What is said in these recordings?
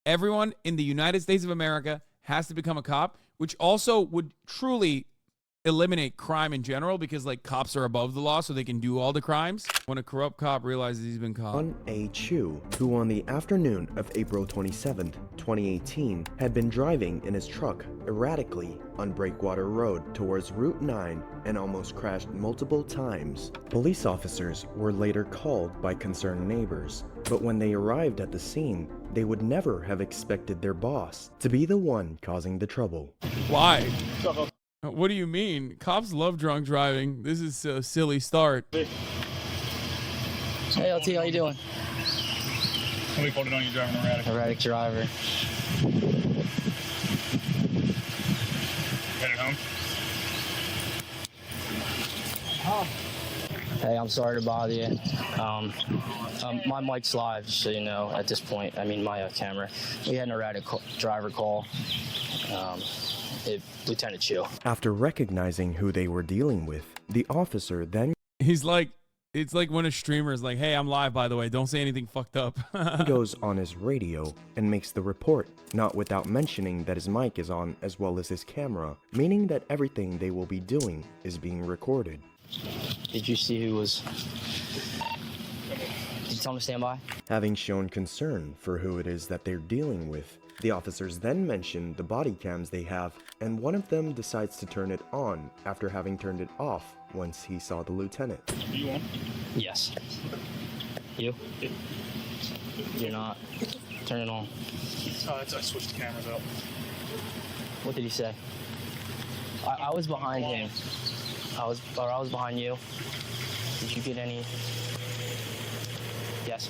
everyone in the United States of America has to become a cop, which also would truly eliminate crime in general, because like cops are above the law, so they can do all the crimes. When a corrupt cop realizes he's been caught. John A. Chu, who on the afternoon of April 27, 2018, had been driving in his truck erratically on Breakwater Road towards Route 9 and almost crashed multiple times. Police officers were later called by concerned neighbors, but when they arrived at the scene, they would never have expected their boss to be the one causing the trouble. Why? What do you mean? Cops love drunk driving. This is a silly start. Hey, LT, how you doing? Somebody called it on you driving erratic. Erratic driver. Headed home? Hey, I'm sorry to bother you. My mic's live, just so you know, at this point. I mean, my camera. We had an erratic driver call. Lieutenant Chu. After recognizing who they were dealing with, the officer then He's like, it's like when a streamer is like, hey, I'm live, by the way. Don't say anything fucked up. goes on his radio and makes the report, not without mentioning that his mic is on as well as his camera, meaning that everything they will be doing is being recorded. Did you see who was... Did you tell him to stand by? Having shown concern for who it is that they're dealing with, the officers then mention the body cams they have, and one of them decides to turn it on after having turned it off once he saw the lieutenant. You on? Yes. You? You're not. Turn it on. I switched the cameras out. What did he say? I was behind him. I was behind you. Did you get any? Yes.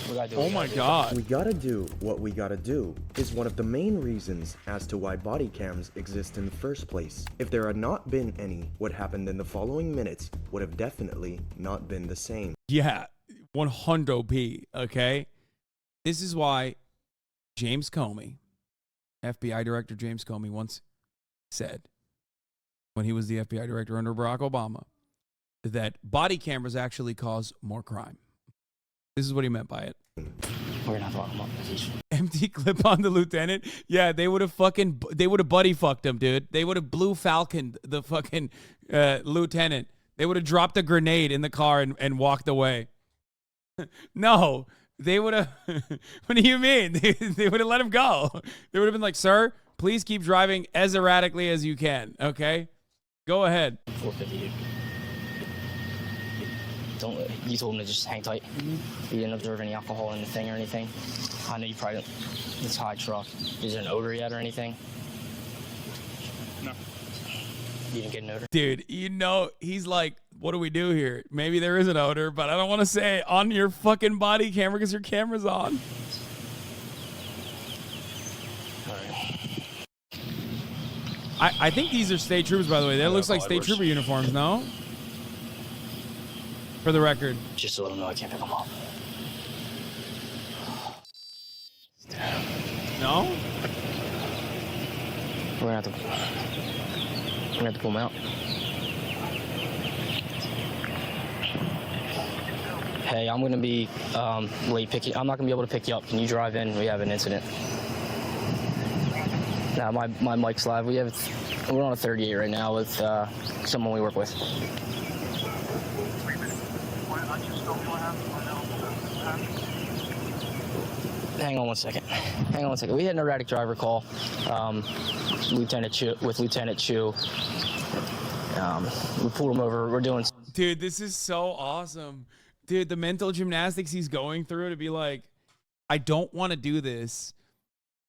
We gotta do Oh my God. We gotta do what we gotta do is one of the main reasons as to why body cams exist in the first place. If there had not been any, what happened in the following minutes would have definitely not been the same. Yeah, 100p, okay? This is why James Comey, FBI Director James Comey, once said, when he was the FBI Director under Barack Obama, that body cameras actually cause more crime. This is what he meant by it. We're not talking about this. Empty clip on the lieutenant. Yeah, they would have buddy fucked him, dude. They would have blue falconed the fucking lieutenant. They would have dropped a grenade in the car and walked away. No, they would have. What do you mean? They would have let him go. They would have been like, sir, please keep driving as erratically as you can. Okay, go ahead. 450. You told him to just hang tight. You didn't observe any alcohol in the thing or anything. I know you probably don't. It's a high truck. Is there an odor yet or anything? No. You didn't get an odor? Dude, you know, he's like, what do we do here? Maybe there is an odor, but I don't want to say it on your fucking body camera because your camera's on. All right. I think these are state troopers, by the way. That looks like state trooper uniforms, no? For the record. Just to let them know I can't pick them up. No? We're gonna have to pull them out. Hey, I'm gonna be late picking. I'm not gonna be able to pick you up. Can you drive in? We have an incident. Now my mic's live. We're on a 38 right now with someone we work with. Hang on one second. We had an erratic driver call. Lieutenant Chu. We pulled him over. We're doing. Dude, this is so awesome. Dude, the mental gymnastics he's going through to be like, I don't want to do this.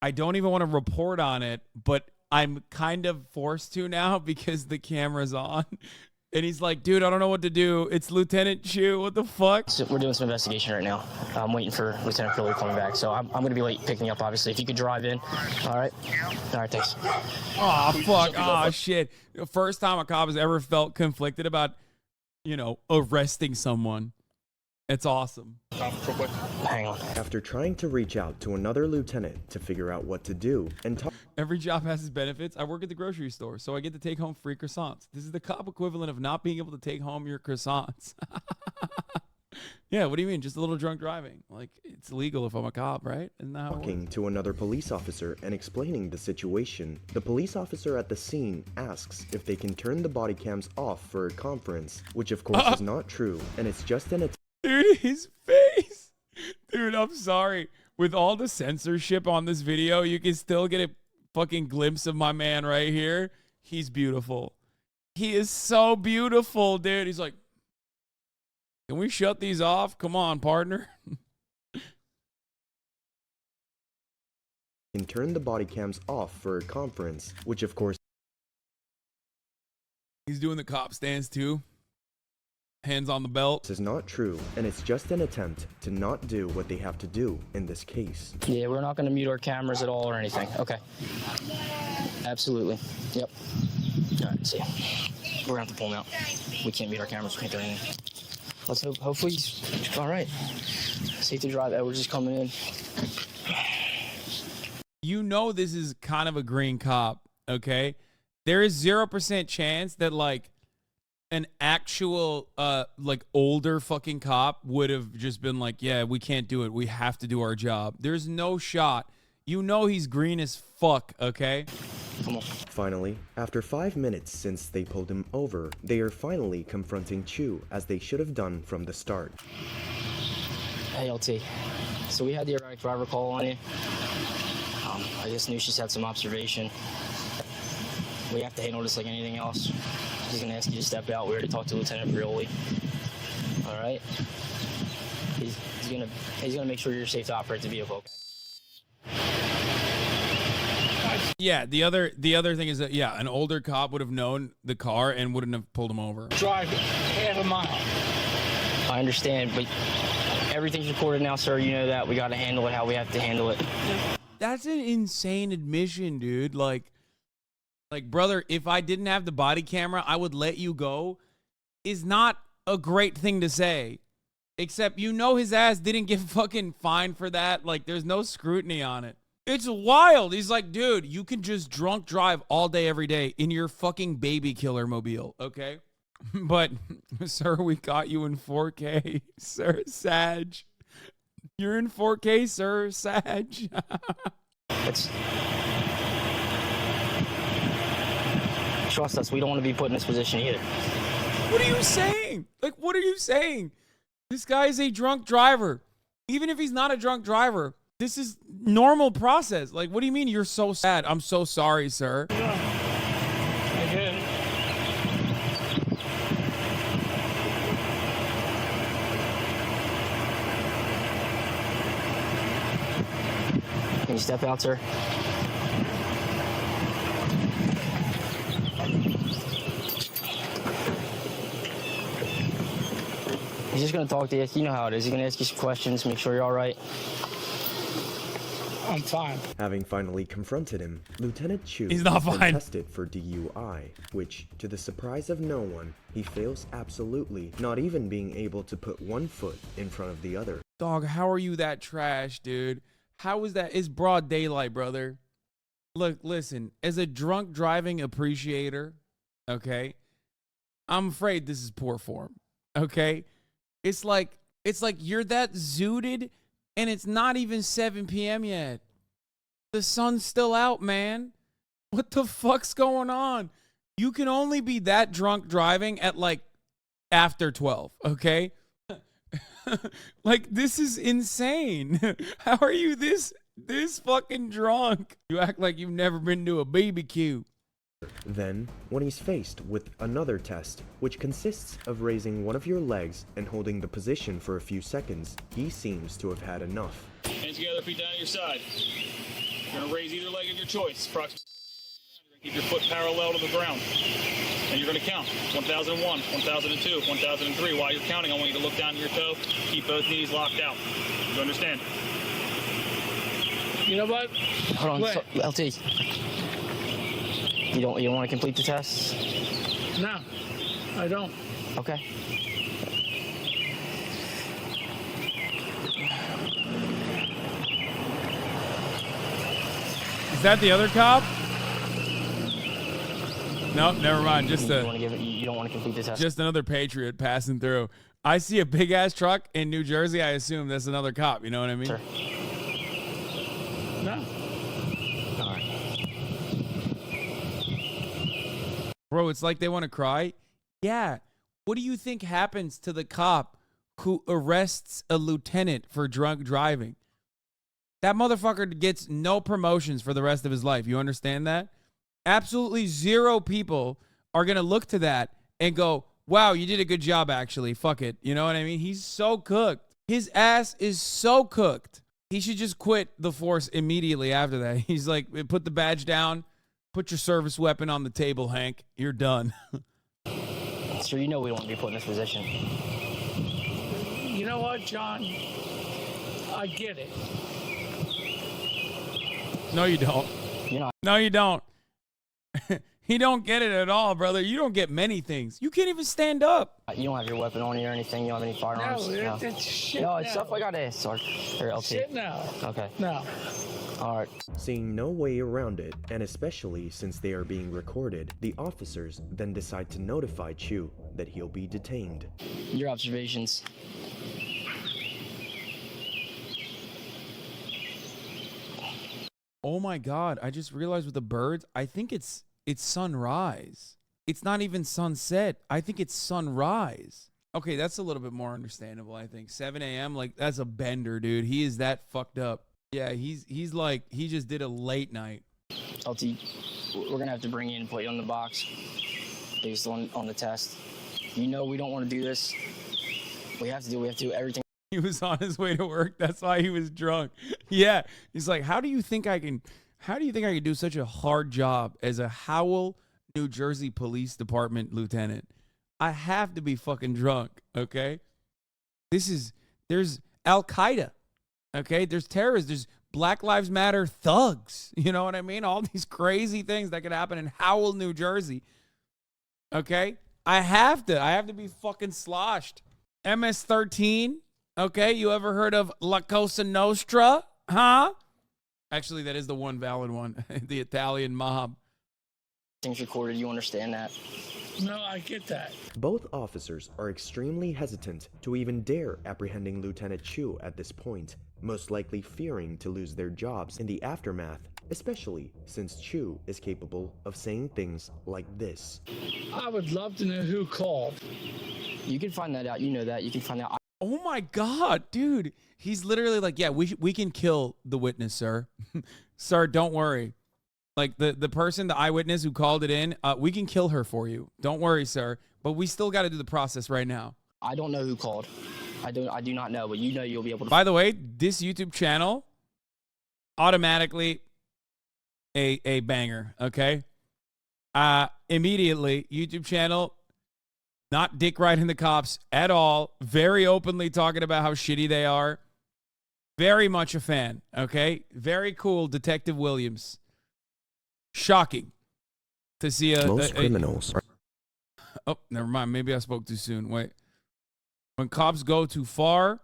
I don't even want to report on it, but I'm kind of forced to now because the camera's on. And he's like, dude, I don't know what to do. It's Lieutenant Chu. What the fuck? So we're doing some investigation right now. I'm waiting for Lieutenant Curley coming back. So I'm going to be late picking up, obviously. If you could drive in. All right. All right, thanks. Oh, fuck. Oh, shit. The first time a cop has ever felt conflicted about, you know, arresting someone. It's awesome. Hang on. After trying to reach out to another lieutenant to figure out what to do and talk. Every job has its benefits. I work at the grocery store, so I get to take home free croissants. This is the cop equivalent of not being able to take home your croissants. Yeah, what do you mean? Just a little drunk driving. Like, it's illegal if I'm a cop, right? Isn't that how it Talking works? to another police officer and explaining the situation, the police officer at the scene asks if they can turn the body cams off for a conference, which of course is not true, and it's just an attempt. Dude, his face. Dude, I'm sorry. With all the censorship on this video, you can still get a fucking glimpse of my man right here. He's beautiful. He is so beautiful, dude. He's like, can we shut these off? Come on, partner. Can turn the body cams off for a conference, which of course He's doing the cop stance too. Hands on the belt. is not true, and it's just an attempt to not do what they have to do in this case. Yeah, we're not going to mute our cameras at all or anything. Okay. Absolutely. Yep. All right, see ya. We're going to have to pull him out. We can't mute our cameras. We can't do anything. Let's hope. Hopefully he's all right. Safe to drive. Edward's just coming in. You know this is kind of a green cop, okay? There is 0% chance that like an actual like older fucking cop would have just been like, yeah, we can't do it. We have to do our job. There's no shot. You know he's green as fuck, okay? Come on. Finally, after 5 minutes since they pulled him over, they are finally confronting Chu as they should have done from the start. Hey, LT. So we had the erratic driver call on you. I just knew she's had some observation. We have to handle this like anything else. He's gonna ask you to step out. We already talked to Lieutenant Brioli. All right. He's gonna make sure you're safe to operate the vehicle. Okay? Yeah, the other thing is that yeah, an older cop would have known the car and wouldn't have pulled him over. Drive half a mile. I understand, but everything's recorded now, sir. You know that. We got to handle it how we have to handle it. That's an insane admission, dude. Like, brother, if I didn't have the body camera, I would let you go, is not a great thing to say. Except, you know, his ass didn't get fucking fined for that. Like, there's no scrutiny on it. It's wild. He's like, dude, you can just drunk drive all day, every day in your fucking baby killer mobile, okay? But, sir, we got you in 4K, sir, Sag. You're in 4K, sir, Sag. Trust us, we don't want to be put in this position either. What are you saying? Like, what are you saying? This guy is a drunk driver. Even if he's not a drunk driver, this is normal process. Like, what do you mean you're so sad? I'm so sorry, sir. I did. Can you step out, sir? He's just gonna talk to you. You know how it is. He's gonna ask you some questions, make sure you're all right. I'm fine. Having finally confronted him, Lieutenant Chu He's not has been fine. tested for DUI, which, to the surprise of no one, he fails absolutely, not even being able to put one foot in front of the other. Dog, how are you that trash, dude? How is that? It's broad daylight, brother. Look, listen, as a drunk driving appreciator, okay, I'm afraid this is poor form, okay? It's like you're that zooted and it's not even 7 p.m. yet. The sun's still out, man. What the fuck's going on? You can only be that drunk driving at like after 12, okay? Like, this is insane. How are you this fucking drunk? You act like you've never been to a BBQ. Then, when he's faced with another test, which consists of raising one of your legs and holding the position for a few seconds, he seems to have had enough. Hands together, feet down at your side. You're gonna raise either leg of your choice. Approximately. You're gonna keep your foot parallel to the ground. And you're gonna count. 1001, 1002, 1003. While you're counting, I want you to look down to your toe. Keep both knees locked out. You understand? You know what? Hold on, LT. You don't want to complete the test? No, I don't. Okay. Is that the other cop? Nope, never mind. Just You don't want to complete the test. just another patriot passing through. I see a big ass truck in New Jersey, I assume that's another cop. You know what I mean? Sir. No. All right. Bro, it's like they want to cry. Yeah. What do you think happens to the cop who arrests a lieutenant for drunk driving? That motherfucker gets no promotions for the rest of his life. You understand that? Absolutely zero people are going to look to that and go, wow, you did a good job, actually. Fuck it. You know what I mean? He's so cooked. His ass is so cooked. He should just quit the force immediately after that. He's like, put the badge down. Put your service weapon on the table, Hank. You're done. Sir, you know we don't want to be put in this position. You know what, John? I get it. No, you don't. You're not. No, you don't. He don't get it at all, brother. You don't get many things. You can't even stand up. You don't have your weapon on you or anything? You don't have any firearms? No, that's shit. No, it's stuff I got to ask, Sarge. Or LT. Shit, no. Okay. No. All right. Seeing no way around it, and especially since they are being recorded, the officers then decide to notify Chu that he'll be detained. Your observations. Oh my God. I just realized with the birds, I think it's sunrise. It's not even sunset. I think it's sunrise. Okay, that's a little bit more understandable, I think. 7 a.m., like, that's a bender, dude. He is that fucked up. Yeah, he's like, he just did a late night. LT, we're going to have to bring you in and put you on the box based on the test. You know we don't want to do this. We have to do everything. He was on his way to work. That's why he was drunk. Yeah. He's like, how do you think I can do such a hard job as a Howell, New Jersey Police Department lieutenant? I have to be fucking drunk, okay? There's Al-Qaeda, okay? There's terrorists. There's Black Lives Matter thugs. You know what I mean? All these crazy things that could happen in Howell, New Jersey, okay? I have to be fucking sloshed. MS-13, okay? You ever heard of La Cosa Nostra? Huh? Actually, that is the one valid one. The Italian mob. Things recorded, you understand that. No, I get that. Both officers are extremely hesitant to even dare apprehending Lieutenant Chu at this point, most likely fearing to lose their jobs in the aftermath, especially since Chu is capable of saying things like this. I would love to know who called. You can find that out. You know that. You can find out. Oh my God, dude. He's literally like, yeah, we can kill the witness, sir. Sir, don't worry. Like the person, the eyewitness who called it in, we can kill her for you. Don't worry, sir. But we still got to do the process right now. I don't know who called. I do not know, but you know you'll be able to. By the way, this YouTube channel, automatically a banger, okay? Immediately, YouTube channel, not dick riding the cops at all. Very openly talking about how shitty they are. Very much a fan, okay? Very cool, Detective Williams. Shocking to see Most criminals are... Oh, never mind. Maybe I spoke too soon. Wait. When cops go too far.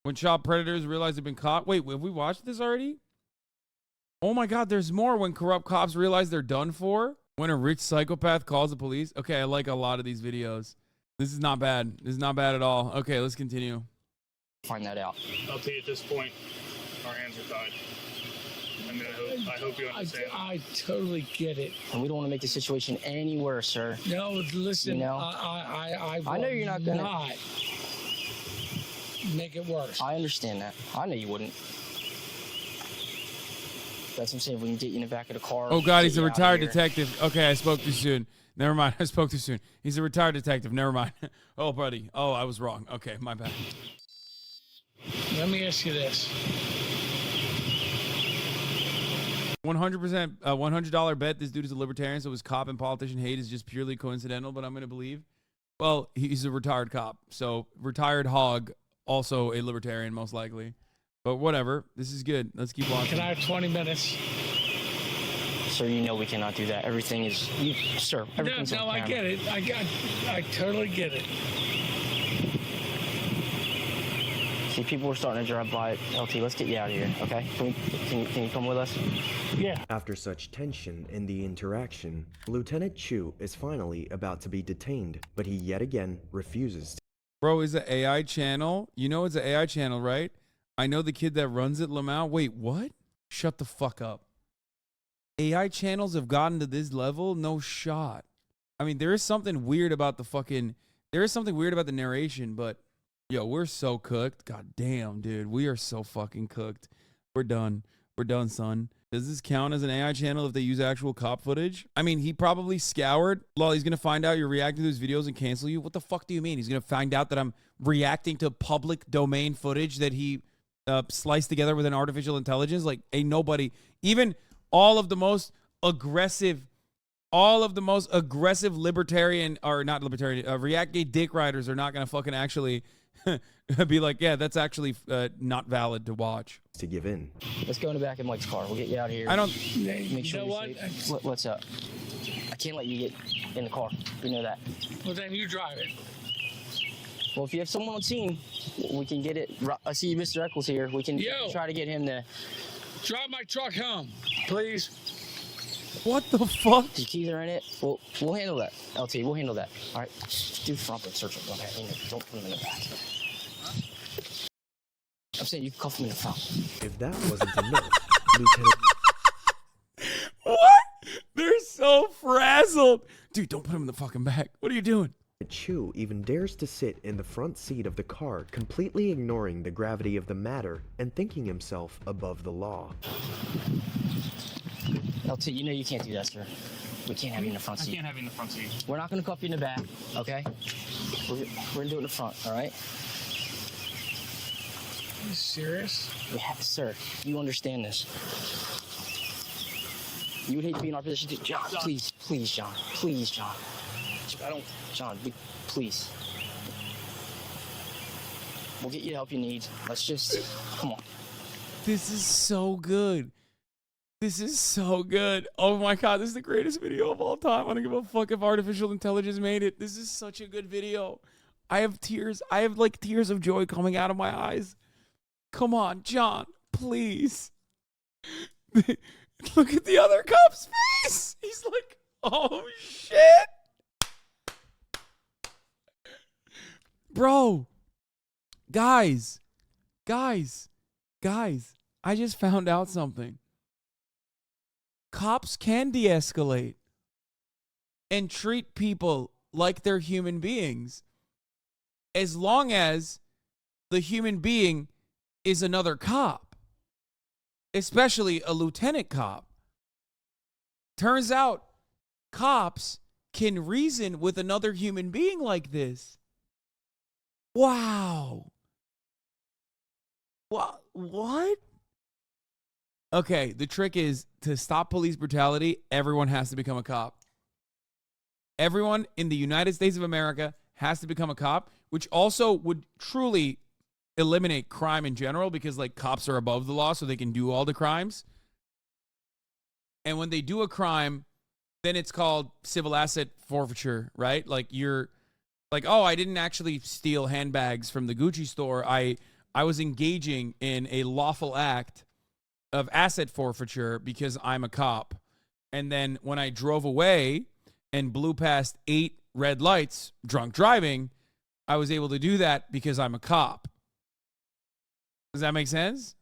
When child predators realize they've been caught. Wait, have we watched this already? Oh my God, there's more. When corrupt cops realize they're done for. When a rich psychopath calls the police. Okay, I like a lot of these videos. This is not bad. This is not bad at all. Okay, let's continue. Find that out. LT, at this point, our hands are tied. I hope you understand. I totally get it. And we don't want to make the situation any worse, sir. No, listen, You know? I know you're not gonna- not make it worse. I understand that. I know you wouldn't. That's what I'm saying. If we can get you in the back of the car. Oh God, he's get a you out of retired here. detective. Okay, I spoke too soon. Never mind. I spoke too soon. He's a retired detective. Never mind. Oh, buddy. Oh, I was wrong. Okay, my bad. Let me ask you this. 100%, $100 bet this dude is a libertarian, so his cop and politician hate is just purely coincidental, but I'm going to believe. Well, he's a retired cop, so retired hog, also a libertarian, most likely. But whatever. This is good. Let's keep watching. Can I have 20 minutes? Sir, you know we cannot do that. Everything is, sir. Everything's No, on I camera. get it. I totally get it. See, people were starting to drive by. LT, let's get you out of here, okay? Can you come with us? Yeah. After such tension in the interaction, Lieutenant Chu is finally about to be detained, but he yet again refuses to. Bro, is an AI channel? You know it's an AI channel, right? I know the kid that runs it, Lamau. Wait, what? Shut the fuck up. AI channels have gotten to this level? No shot. I mean, there is something weird about the narration, but yo, we're so cooked. God damn, dude. We are so fucking cooked. We're done. We're done, son. Does this count as an AI channel if they use actual cop footage? I mean, he probably scoured. Lol, he's going to find out you're reacting to his videos and cancel you. What the fuck do you mean? He's going to find out that I'm reacting to public domain footage that he sliced together with an artificial intelligence? Like, ain't nobody, even all of the most aggressive libertarian, or not libertarian, React gay dick riders are not going to fucking actually be like, yeah, that's actually not valid to watch. To give in. Let's go in the back of Mike's car. We'll get you out of here. I don't. Make sure You know what? you're safe. What's up? I can't let you get in the car. You know that. Well, then you drive it. Well, if you have someone on scene, we can get it. I see Mr. Eccles here. We can Yo. try to get him to. Drive my truck home, please. What the fuck? The keys are in it. We'll handle that. LT, we'll handle that. All right. Do front and search it. Don't put him in the back. I'm saying you can cuff him in the front. If that wasn't enough, Lieutenant What? They're so frazzled. Dude, don't put him in the fucking back. What are you doing? Chu even dares to sit in the front seat of the car, completely ignoring the gravity of the matter and thinking himself above the law. LT, you know you can't do that, sir. We can't have you in the front seat. I can't have you in the front seat. We're not going to cuff you in the back, okay? We're going to do it in the front, all right? Are you serious? Sir, you understand this. You would hate to be in our position too. John, please, John. Please, John. John, please. We'll get you the help you need. Let's just, come on. This is so good. This is so good. Oh my God, this is the greatest video of all time. I don't give a fuck if artificial intelligence made it. This is such a good video. I have tears. I have like tears of joy coming out of my eyes. Come on, John, please. Look at the other cop's face. He's like, oh shit. Bro, guys, I just found out something. Cops can de-escalate and treat people like they're human beings as long as the human being is another cop, especially a lieutenant cop. Turns out cops can reason with another human being like this. Wow. What? Okay, the trick is to stop police brutality, everyone has to become a cop. Everyone in the United States of America has to become a cop, which also would truly eliminate crime in general because like cops are above the law so they can do all the crimes. And when they do a crime, then it's called civil asset forfeiture, right? Like you're like, oh, I didn't actually steal handbags from the Gucci store. I was engaging in a lawful act of asset forfeiture because I'm a cop. And then when I drove away and blew past 8 red lights, drunk driving, I was able to do that because I'm a cop. Does that make sense?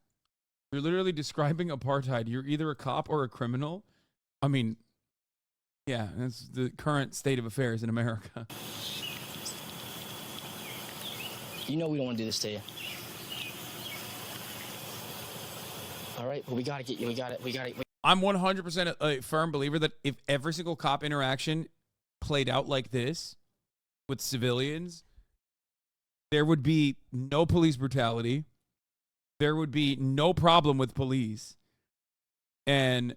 You're literally describing apartheid. You're either a cop or a criminal. I mean, yeah, that's the current state of affairs in America. You know we don't want to do this to you. All right, but we got to get you. We got it. I'm 100% a firm believer that if every single cop interaction played out like this with civilians, there would be no police brutality. There would be no problem with police. And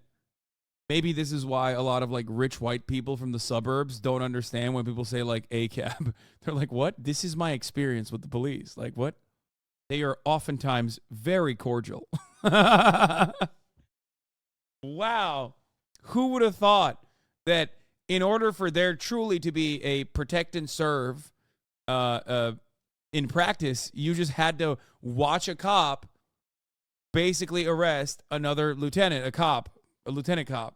maybe this is why a lot of like rich white people from the suburbs don't understand when people say like ACAB. They're like, what? This is my experience with the police. Like, what? They are oftentimes very cordial. Wow. Who would have thought that in order for there truly to be a protect and serve in practice, you just had to watch a cop basically arrest another lieutenant, a lieutenant cop.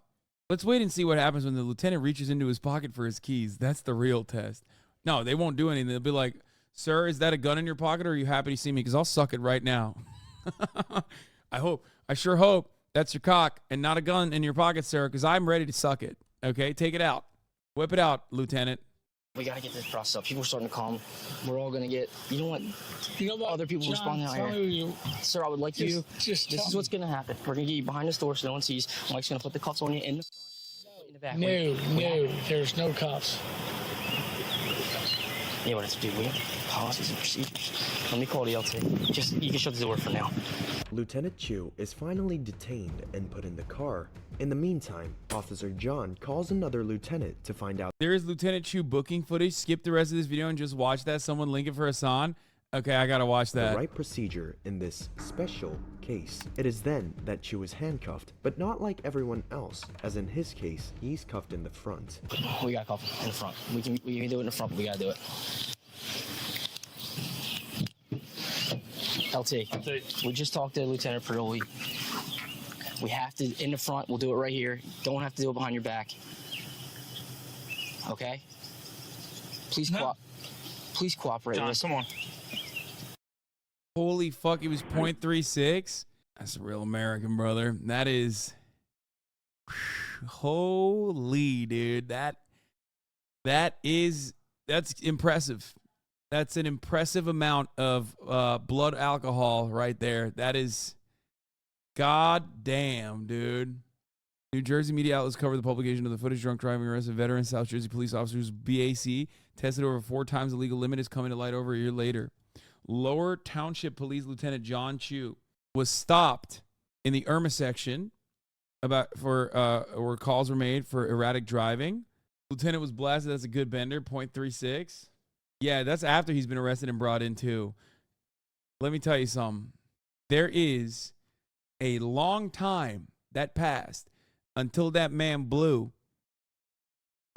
Let's wait and see what happens when the lieutenant reaches into his pocket for his keys. That's the real test. No, they won't do anything. They'll be like, sir, is that a gun in your pocket or are you happy to see me? Because I'll suck it right now. I sure hope that's your cock and not a gun in your pocket, sir, because I'm ready to suck it. Okay, take it out. Whip it out, Lieutenant. We got to get this process up. People are starting to come. We're all going to get, you know what? Other people John, responding out tell here. you. Sir, I would like you. Just This tell is what's going to happen. We're going to get you behind this door so no one sees. Mike's going to put the cuffs on you in the front, in the back. No, there's no cuffs. Yeah, what it's do. We have policies and procedures. Let me call the LT. You can shut the door for now. Lieutenant Chu is finally detained and put in the car. In the meantime, Officer John calls another lieutenant to find out There is Lieutenant Chu booking footage. Skip the rest of this video and just watch that. Someone link it for Hasan. Okay, I gotta watch the that. right procedure in this special case. It is then that Chu is handcuffed, but not like everyone else, as in his case, he's cuffed in the front. We got cuffs in the front. We can do it in the front, but we got to do it. LT, we just talked to Lieutenant Perdoli. We have to, in the front, we'll do it right here. Don't have to do it behind your back. Okay? Please, please cooperate John, with us. come on. Holy fuck, it was 0.36. That's a real American, brother. That is... Holy, dude. That's impressive. That's an impressive amount of blood alcohol right there. That is... God damn, dude. New Jersey media outlets cover the publication of the footage. Drunk driving arrest of veteran South Jersey police officers BAC tested over 4 times the legal limit is coming to light over a year later. Lower Township Police Lieutenant John Chu was stopped in the Irma section where calls were made for erratic driving. Lieutenant was blasted. That's a good bender, 0.36. Yeah, that's after he's been arrested and brought in too. Let me tell you something. There is a long time that passed until that man blew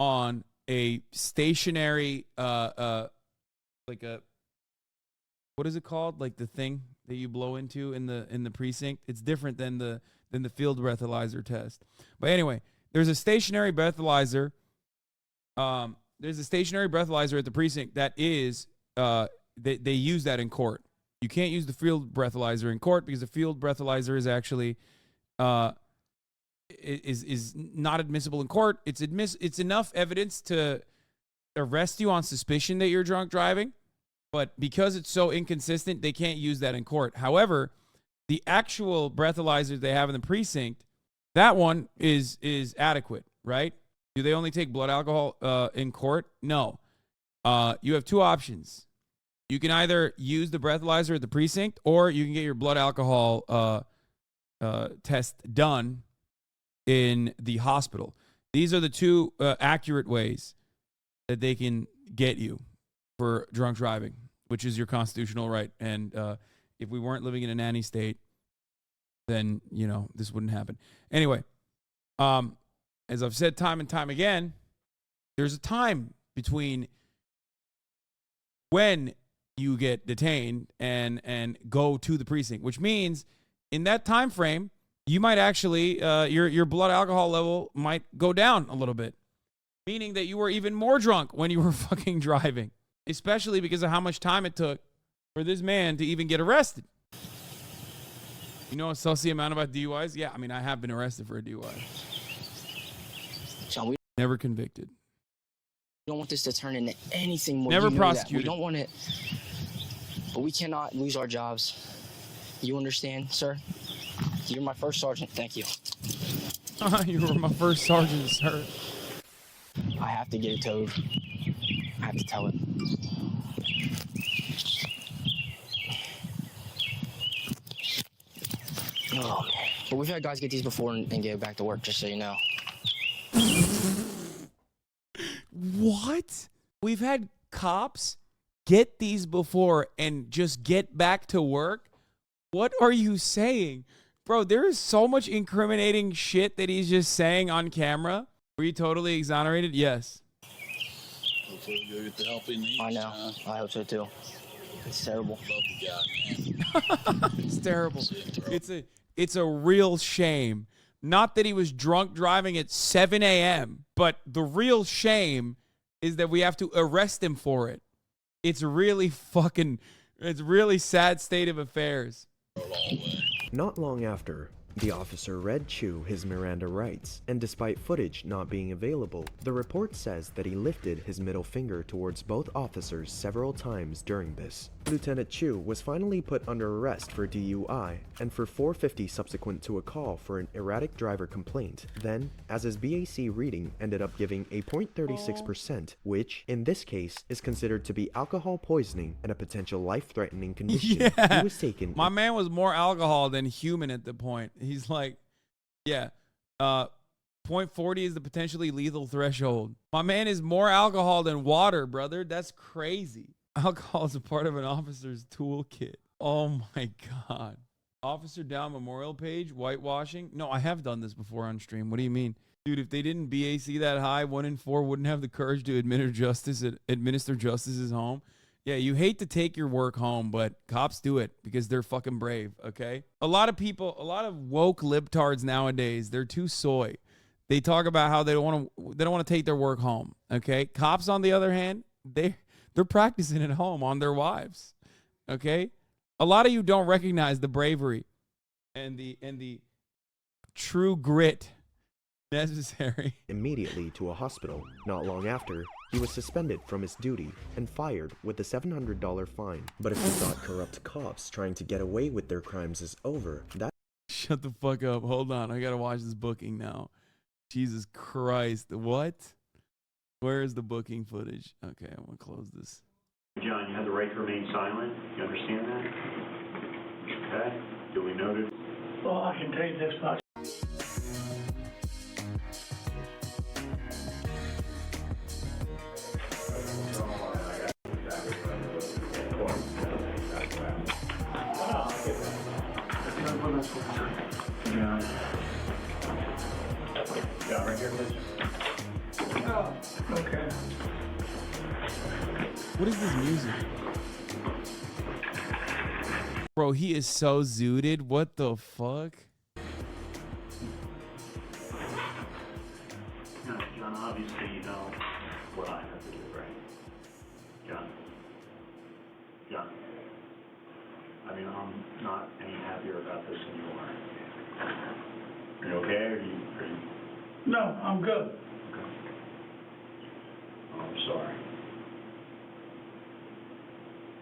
on a stationary like a, what is it called? Like the thing that you blow into in the precinct. It's different than the field breathalyzer test. But anyway, there's a stationary breathalyzer. There's a stationary breathalyzer at the precinct that is they use that in court. You can't use the field breathalyzer in court because the field breathalyzer is actually is not admissible in court. It's enough evidence to arrest you on suspicion that you're drunk driving, but because it's so inconsistent, they can't use that in court. However, the actual breathalyzer they have in the precinct, that one is adequate, right? Do they only take blood alcohol in court? No. You have 2 options. You can either use the breathalyzer at the precinct, or you can get your blood alcohol test done in the hospital. These are the 2 accurate ways that they can get you for drunk driving, which is your constitutional right. And if we weren't living in a nanny state, then, you know, this wouldn't happen. Anyway, as I've said time and time again, there's a time between when you get detained and go to the precinct, which means in that time frame, you might actually, your blood alcohol level might go down a little bit, meaning that you were even more drunk when you were fucking driving, especially because of how much time it took for this man to even get arrested. You know a sussy amount about DUIs? Yeah, I mean, I have been arrested for a DUI. John, we Never convicted. don't want this to turn into anything more. Never You know that. prosecuted. We don't want it, but we cannot lose our jobs. You understand, sir? You're my first sergeant. Thank you. You were my first sergeant, sir. I have to get it towed. I have to tell it. Oh, man. But we've had guys get these before and get back to work, just so you know. What? We've had cops get these before and just get back to work? What are you saying? Bro, there is so much incriminating shit that he's just saying on camera. Were you totally exonerated? Yes. Hopefully you'll get the help he needs. I know. I hope so, too. It's terrible. Love the guy, man. It's terrible. It's a real shame. Not that he was drunk driving at 7 a.m., but the real shame is that we have to arrest him for it. It's really sad state of affairs. Not long after, the officer read Chu his Miranda rights, and despite footage not being available, the report says that he lifted his middle finger towards both officers several times during this. Lieutenant Chu was finally put under arrest for DUI and for 450 subsequent to a call for an erratic driver complaint. Then, as his BAC reading ended up giving a 0.36%, which, in this case, is considered to be alcohol poisoning and a potential life-threatening condition, Yeah. he was taken. My man was more alcohol than human at the point. He's like, yeah, 0.40 is the potentially lethal threshold. My man is more alcohol than water, brother. That's crazy. Alcohol is a part of an officer's toolkit. Oh my God. Officer down memorial page, whitewashing. No, I have done this before on stream. What do you mean? Dude, if they didn't BAC that high, 1 in 4 wouldn't have the courage to administer justice at home. Yeah, you hate to take your work home, but cops do it because they're fucking brave, okay? A lot of woke libtards nowadays, they're too soy. They talk about how they don't want to take their work home, okay? Cops, on the other hand, they're practicing at home on their wives, okay? A lot of you don't recognize the bravery and the true grit necessary. Immediately to a hospital. Not long after, he was suspended from his duty and fired with a $700 fine. But if you thought corrupt cops trying to get away with their crimes is over, that... Shut the fuck up. Hold on. I gotta watch this booking now. Jesus Christ. What? Where is the booking footage? Okay, I'm gonna close this. John, you have the right to remain silent. You understand that? Okay. Duly noted. Well, I can tell you this much. John. John, right here, please. Oh, okay. What is this music? Bro, he is so zooted. What the fuck? No, John, obviously you know what I have to do, right? John. John. I mean, I'm not any happier about this than you are. Are you okay? Are you... No, I'm good. Okay. Oh, I'm sorry.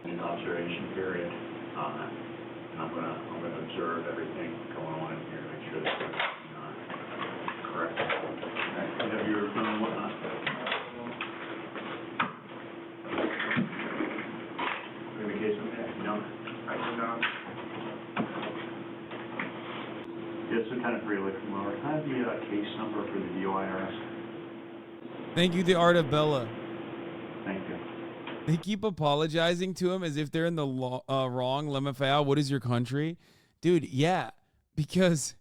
An observation period on that. And I'm gonna observe everything going on in here to make sure that it's not correct. Okay. You have your phone and whatnot. We have a case okay? You don't? I do not. Yes, Lieutenant Freely from Lower. Can I have the case number for the DUI arrest? Thank you, the art of Bella. Thank you. They keep apologizing to him as if they're in the wrong. Lemafal, what is your country? Dude, yeah. Because,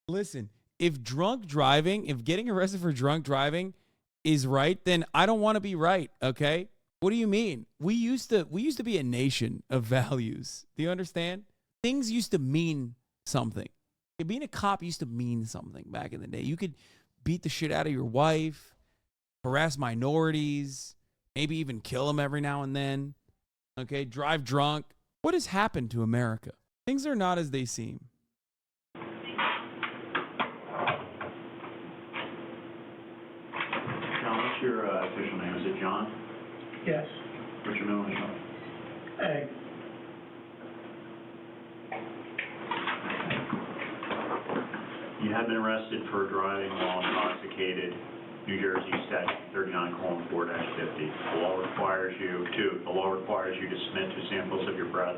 listen, if getting arrested for drunk driving is right, then I don't want to be right, okay? What do you mean? We used to be a nation of values. Do you understand? Things used to mean something. Being a cop used to mean something back in the day. You could beat the shit out of your wife, harass minorities, maybe even kill them every now and then. Okay, drive drunk. What has happened to America? Things are not as they seem. John, what's your official name? Is it John? Yes. What's your middle name? Hey, You have been arrested for driving while intoxicated, New Jersey Statute 39:4-50. The law requires you to submit to samples of your breath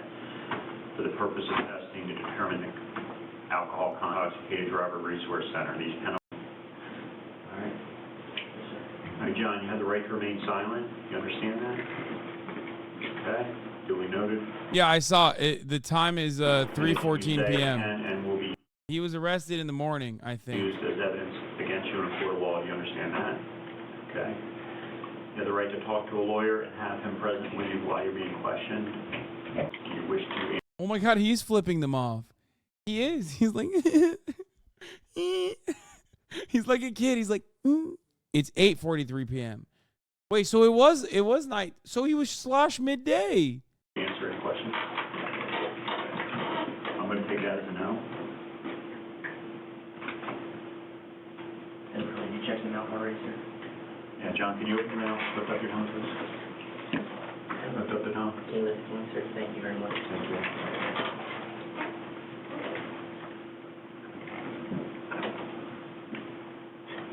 for the purpose of testing to determine the alcohol intoxicated driver resource center. These penalties. All right. All right, John, you have the right to remain silent. You understand that? Okay. Duly noted. Yeah, I saw it. The time is 3:14 p.m. And will be He was arrested in the morning, I think. used as evidence against you in a court of law. Do you understand that? Okay. You have the right to talk to a lawyer and have him present with you while you're being questioned. Do you wish to... Oh my God, he's flipping them off. He is. He's like, he's like a kid. He's like, It's 8:43 p.m. Wait, so it was night. So he was slosh midday. Answer any questions? I'm going to take that as a no. And you checked the mail already, sir? Yeah, John, can you open your mouth? Lift up your tongue, please. Lift up the tongue. Okay, listen, sir. Thank you very much. Thank you.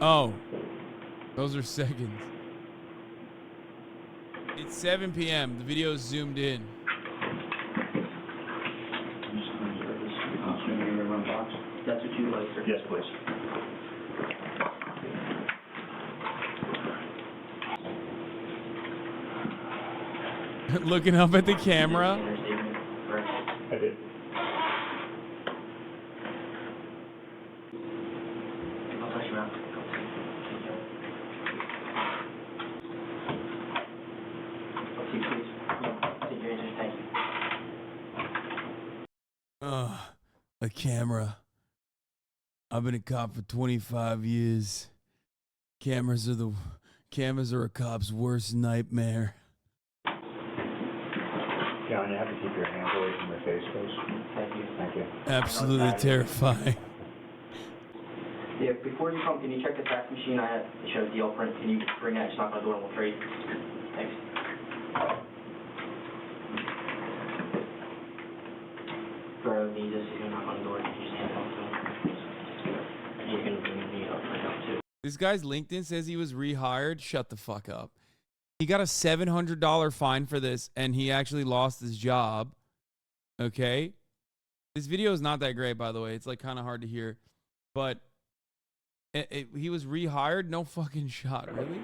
Oh, those are seconds. It's 7 p.m. The video is zoomed in. That's what you like, sir? Yes, please. Looking up at the camera. I did. I'll touch you out. Okay, please. Take your answers. Thank you. A camera. I've been a cop for 25 years. Cameras are a cop's worst nightmare. John, you have to keep your hands away from your face, please. Thank you. Thank you. Absolutely terrifying. Yeah, before you come, can you check the fax machine? I had to show deal print. Can you bring that? Just knock on the door and we'll trade. Thanks. Bro needs us. He's gonna knock on the door. You just hand it off to him. He's gonna bring me up right now too. This guy's LinkedIn says he was rehired. Shut the fuck up. He got a $700 fine for this, and he actually lost his job. Okay? This video is not that great, by the way. It's like kind of hard to hear. But he was rehired? No fucking shot, really?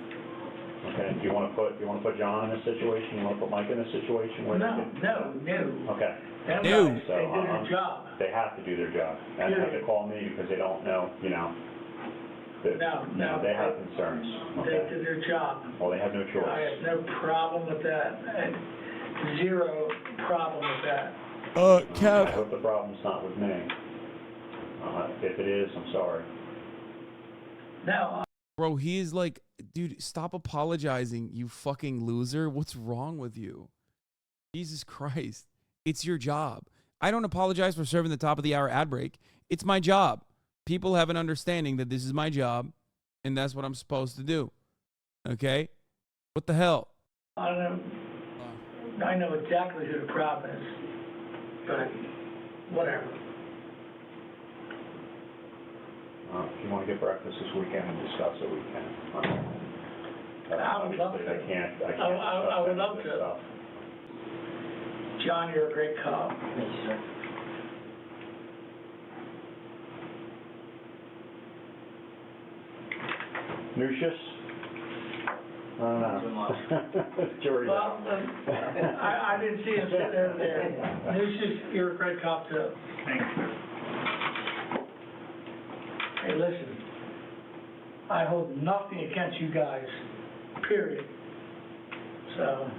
Okay, do you want to put John in this situation? You want to put Mike in this situation? Where No. Okay. Them No. guys, they do their job. They have to do their job. And they have to call me because they don't know, No. They have concerns. They Okay. do their job. Well, they have no choice. I have no problem with that. And zero problem with that. I Kev. hope the problem's not with me. If it is, I'm sorry. No, Bro, he is like, dude, stop apologizing, you fucking loser. What's wrong with you? Jesus Christ. It's your job. I don't apologize for serving the top of the hour ad break. It's my job. People have an understanding that this is my job, and that's what I'm supposed to do. Okay? What the hell? I don't know. I know exactly who the problem is. But whatever. If you want to get breakfast this weekend and discuss it, we can. I would love to. I can't I would love discuss to. stuff. John, you're a great cop. Thank you, sir. Lucius? I don't know. Jury's Well, out. I didn't see him sitting over there. Lucius, you're a great cop too. Thanks. Hey, listen, I hold nothing against you guys, period. So,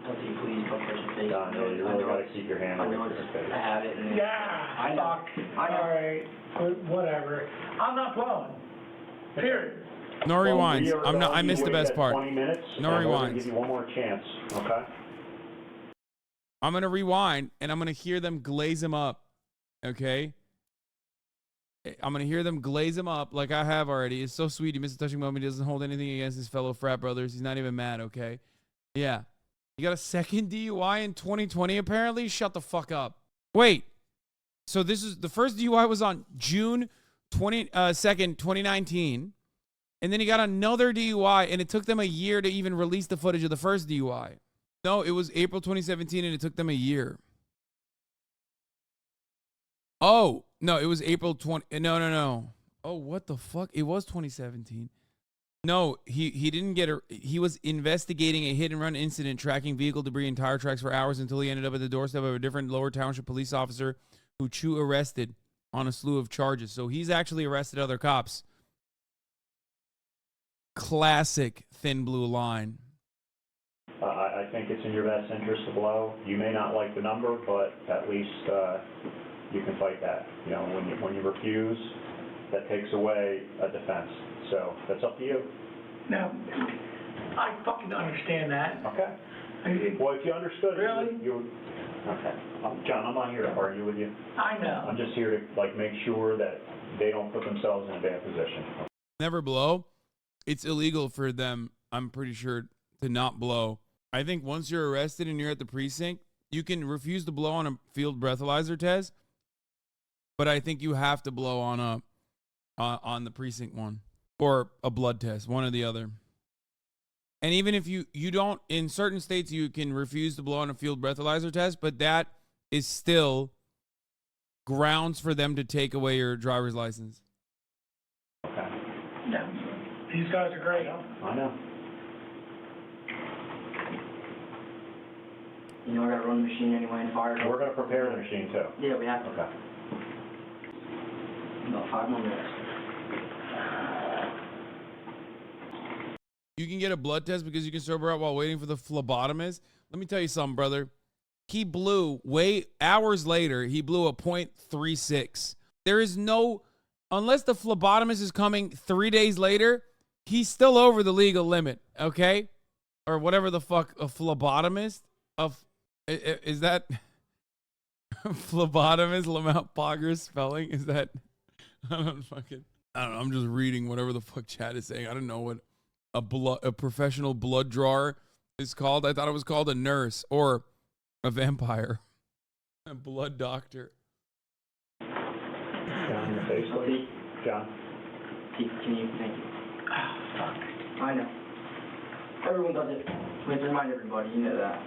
Please don't touch your face. Don, you really got to keep your hand I away know from your face. I have it. And yeah, I know. fuck, I know. all right, whatever. I'm not blowing, period. No rewinds. I missed the best part. 20 minutes. No and we're gonna rewinds. give you one more chance, okay? I'm going to rewind, and I'm going to hear them glaze him up. Okay? I'm going to hear them glaze him up like I have already. It's so sweet. He missed a touching moment. He doesn't hold anything against his fellow frat brothers. He's not even mad, okay? Yeah. You got a second DUI in 2020, apparently? Shut the fuck up. Wait. So this is the first DUI was on June 2nd, 2019. And then he got another DUI, and it took them a year to even release the footage of the first DUI. No, it was April 2017, and it took them a year. Oh, no, it was April 20. No. Oh, what the fuck? It was 2017. No, he didn't get a. He was investigating a hit and run incident, tracking vehicle debris and tire tracks for hours until he ended up at the doorstep of a different Lower Township police officer who Chu arrested on a slew of charges. So he's actually arrested other cops. Classic thin blue line. I think it's in your best interest to blow. You may not like the number, but at least you can fight that. You know, when you refuse, that takes away a defense. So that's up to you. Now, I fucking understand that. Okay. Well, if you understood it, you okay. John, I'm not here to argue with you. I know. I'm just here to like make sure that they don't put themselves in a bad position. Never blow. It's illegal for them, I'm pretty sure, to not blow. I think once you're arrested and you're at the precinct, you can refuse to blow on a field breathalyzer test, but I think you have to blow on the precinct one or a blood test, one or the other. And even if you don't, in certain states you can refuse to blow on a field breathalyzer test, but that is still grounds for them to take away your driver's license. Okay. Yeah. These guys are great, huh? I know. You know, I gotta run the machine anyway and fire it. We're going to prepare the machine too. Yeah, we have to. Okay. About 5 more minutes. You can get a blood test because you can sober up while waiting for the phlebotomist. Let me tell you something, brother. He blew hours later, he blew a .36. There is no, unless the phlebotomist is coming 3 days later, he's still over the legal limit, okay? Or whatever the fuck, a phlebotomist? Is that phlebotomist, Lamont Pogger's spelling? Is that, I don't know, I'm just reading whatever the fuck chat is saying. I don't know what a professional blood drawer is called. I thought it was called a nurse or a vampire. A blood doctor. John, your face, please. John. Can you, thank you. Oh, fuck. I know. Everyone does it. We have to remind everybody, you know that.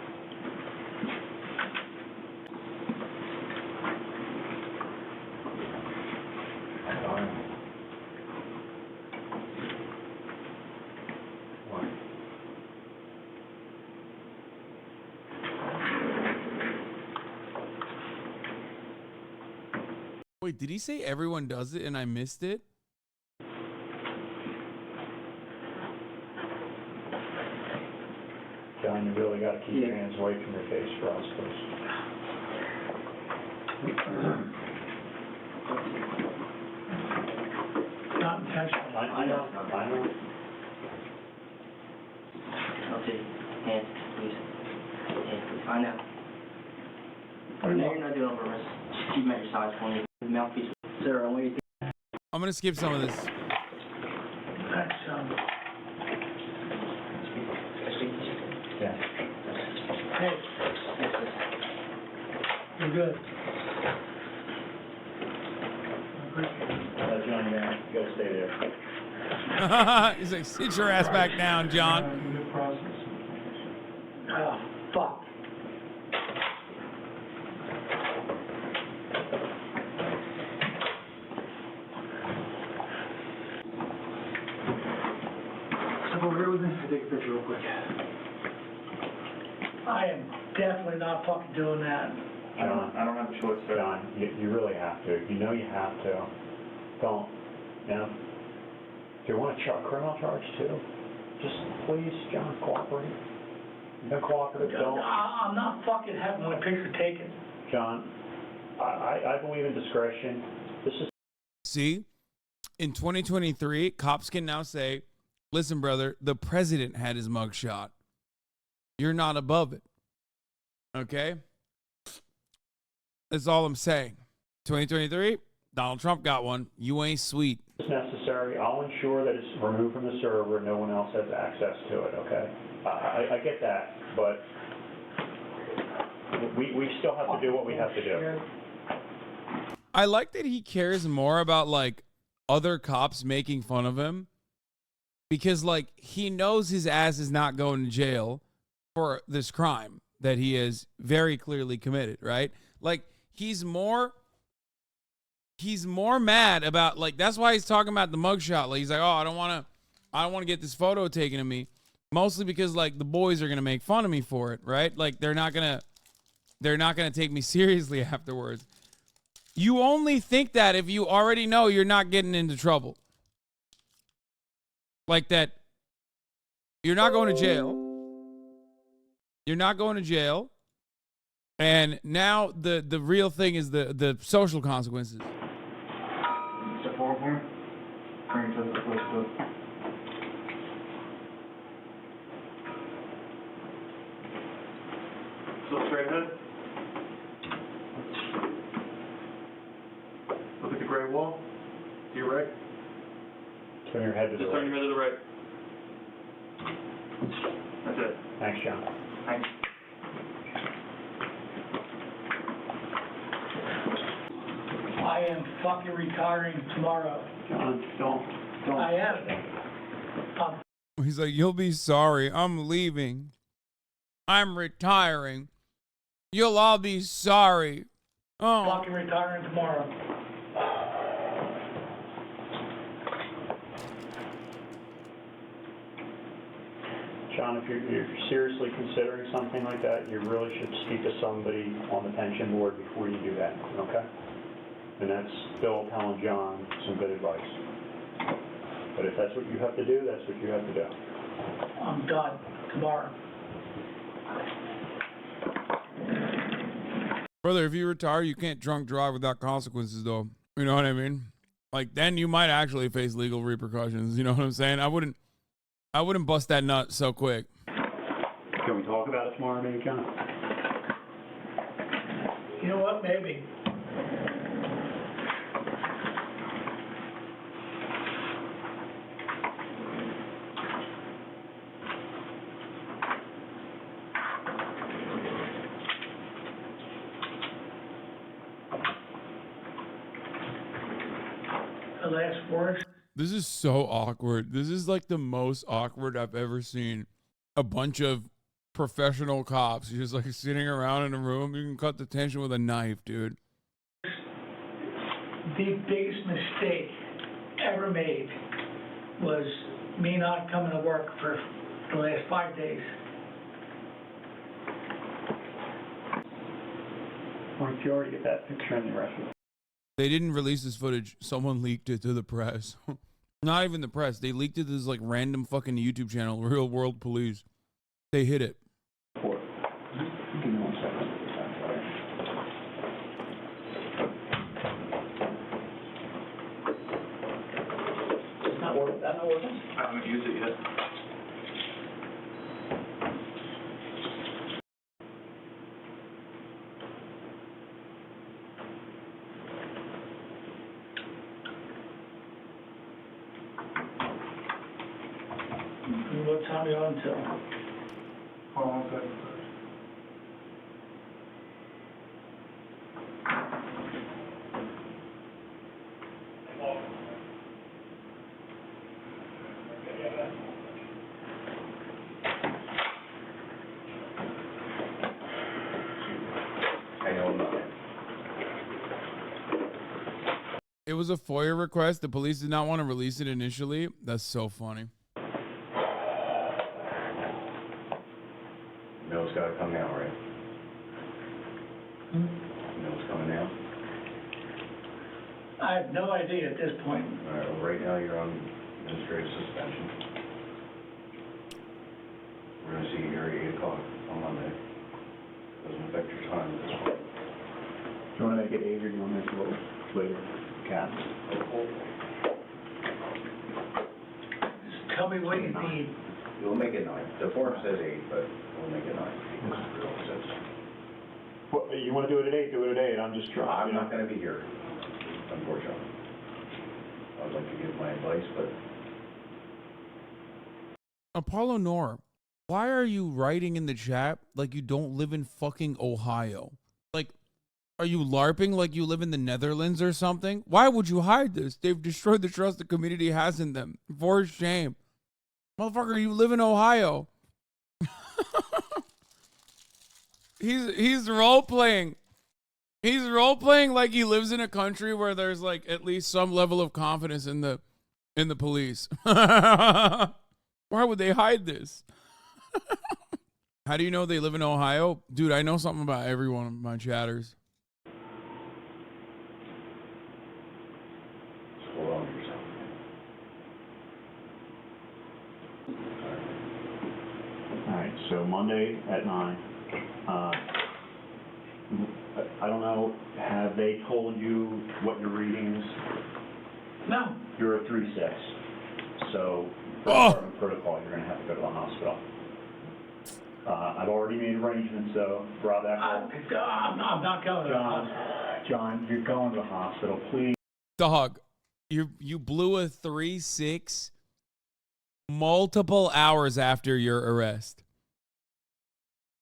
Wait, did he say everyone does it and I missed it? John, you really got to keep your hands away from your face for us, please. Not intentional. I know. Okay, hands, please. Hands, please. I know. I know you're not doing it on purpose. Just keep them at your sides for me. Mouthpiece. Sarah, what do you think? I'm going to skip some of this. That's, Yeah. hey, you're good. John, you got to stay there. He's like, sit your ass back down, John. Oh, fuck. Step over here with me. I'll take a picture real quick. I am definitely not fucking doing that. I don't have a choice, John. You really have to. You know you have to. Don't. You know, do you want a criminal charge too? Just please, John, cooperate. No cooperative, don't. I'm not fucking having my picture taken. John, I believe in discretion. This is. See, in 2023, cops can now say, listen, brother, the president had his mug shot. You're not above it. Okay? That's all I'm saying. 2023, Donald Trump got one. You ain't sweet. It's necessary. I'll ensure that it's removed from the server and no one else has access to it, okay? I get that, but we still have to do what we have to do. I like that he cares more about, like, other cops making fun of him because, like, he knows his ass is not going to jail for this crime that he has very clearly committed, right? Like, he's more mad about, like, that's why he's talking about the mugshot. Like, he's like, oh, I don't want to get this photo taken of me, mostly because, like, the boys are gonna make fun of me for it, right? Like, they're not gonna take me seriously afterwards. You only think that if you already know you're not getting into trouble, like that, you're not going to jail. You're not going to jail. And now the real thing is the social consequences. Step forward for me. Bring it to the police book. Look straight ahead. Look at the gray wall. To your right. Turn your head to the right. Just turn your head to the right. That's it. Thanks, John. Thanks. I am fucking retiring tomorrow. John, don't. I am. He's like, you'll be sorry. I'm leaving. I'm retiring. You'll all be sorry. Oh. Fucking retiring tomorrow. John, if you're seriously considering something like that, you really should speak to somebody on the pension board before you do that, okay? And that's Bill telling John some good advice. But if that's what you have to do, that's what you have to do. I'm done tomorrow. Brother, if you retire, you can't drunk drive without consequences, though. You know what I mean? Like, then you might actually face legal repercussions. You know what I'm saying? I wouldn't bust that nut so quick. Can we talk about it tomorrow, maybe, John? You know what? Maybe. The last words. This is so awkward. This is like the most awkward I've ever seen. A bunch of professional cops just like sitting around in a room. You can cut the tension with a knife, dude. The biggest mistake ever made was me not coming to work for the last 5 days. Why don't you already get that picture in the rest of it? They didn't release this footage. Someone leaked it to the press. Not even the press. They leaked it to this like random fucking YouTube channel, Real World Police. They hid it. Give me 1 second. It's not working. That's not working. I haven't used it yet. What time are you on till? Hold on a second. It was a FOIA request. The police did not want to release it initially. That's so funny. Mill's got to come now, right? Mill's coming now? I have no idea at this point. All right, well, right now you're on administrative suspension. We're going to see you here at 8 o'clock on Monday. Doesn't affect your time at this point. Do you want to make it 8 or do you want to make it a little later? Cat. Just tell me what you need. We'll make it 9. The form says 8, but we'll make it 9 because the bill says. Well, you want to do it at 8, do it at 8. I'm just trying. I'm not going to be here, unfortunately. I would like to give my advice, but Apollo Nor, why are you writing in the chat like you don't live in fucking Ohio? Like, are you LARPing like you live in the Netherlands or something? Why would you hide this? They've destroyed the trust the community has in them. For shame. Motherfucker, you live in Ohio. He's role-playing. He's role-playing like he lives in a country where there's like at least some level of confidence in the police. Why would they hide this? How do you know they live in Ohio? Dude, I know something about every one of my chatters. hold on to yourself. All right. so Monday at 9. I don't know, have they told you what your reading is? No. You're a 3.6. So, for department protocol, you're going to have to go to the hospital. I've already made arrangements, though. Rob, I'm not going to the hospital. John, you're going to the hospital, please. Dog, you blew a 3.6 multiple hours after your arrest.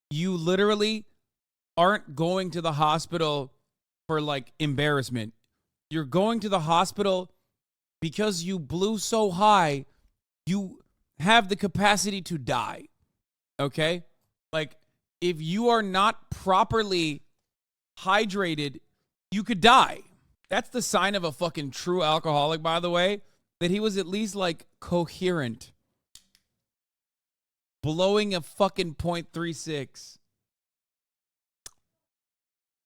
You literally aren't going to the hospital for like embarrassment. You're going to the hospital because you blew so high, you have the capacity to die. Okay? Like, if you are not properly hydrated, you could die. That's the sign of a fucking true alcoholic, by the way, that he was at least like coherent. Blowing a fucking .36.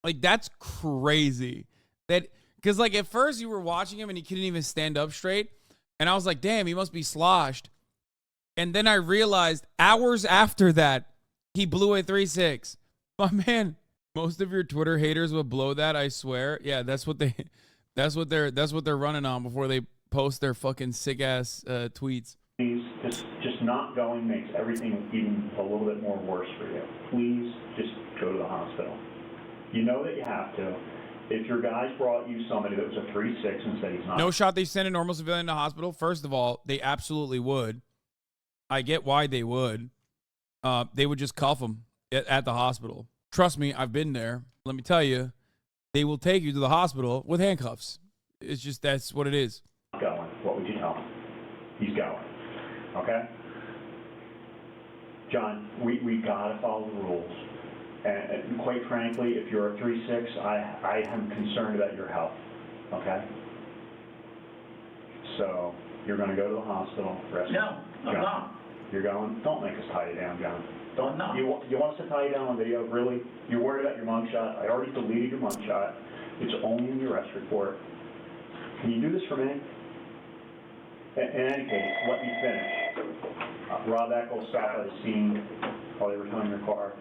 Like, that's crazy. That, because like at first you were watching him and he couldn't even stand up straight. And I was like, damn, he must be sloshed. And then I realized hours after that, he blew a 3.6. My man, most of your Twitter haters would blow that, I swear. Yeah, that's what they're running on before they post their fucking sick ass tweets. Please, just not going makes everything even a little bit more worse for you. Please just go to the hospital. You know that you have to. If your guys brought you somebody that was a 3.6 and said he's not. No shot they send a normal civilian to hospital. First of all, they absolutely would. I get why they would. They would just cuff him at the hospital. Trust me, I've been there. Let me tell you, they will take you to the hospital with handcuffs. It's just, that's what it is. Going. What would you tell him? He's going. Okay? John, we gotta follow the rules. And quite frankly, if you're a 3.6, I am concerned about your health. Okay? So, you're gonna go to the hospital. No, I'm not. You're going? Don't make us tie you down, John. Don't. No. You want us to tie you down on video? Really? You're worried about your mugshot? I already deleted your mugshot. It's only in your arrest report. Can you do this for me? In any case, let me finish. Rob Eckel stopped at the scene while they were towing your car.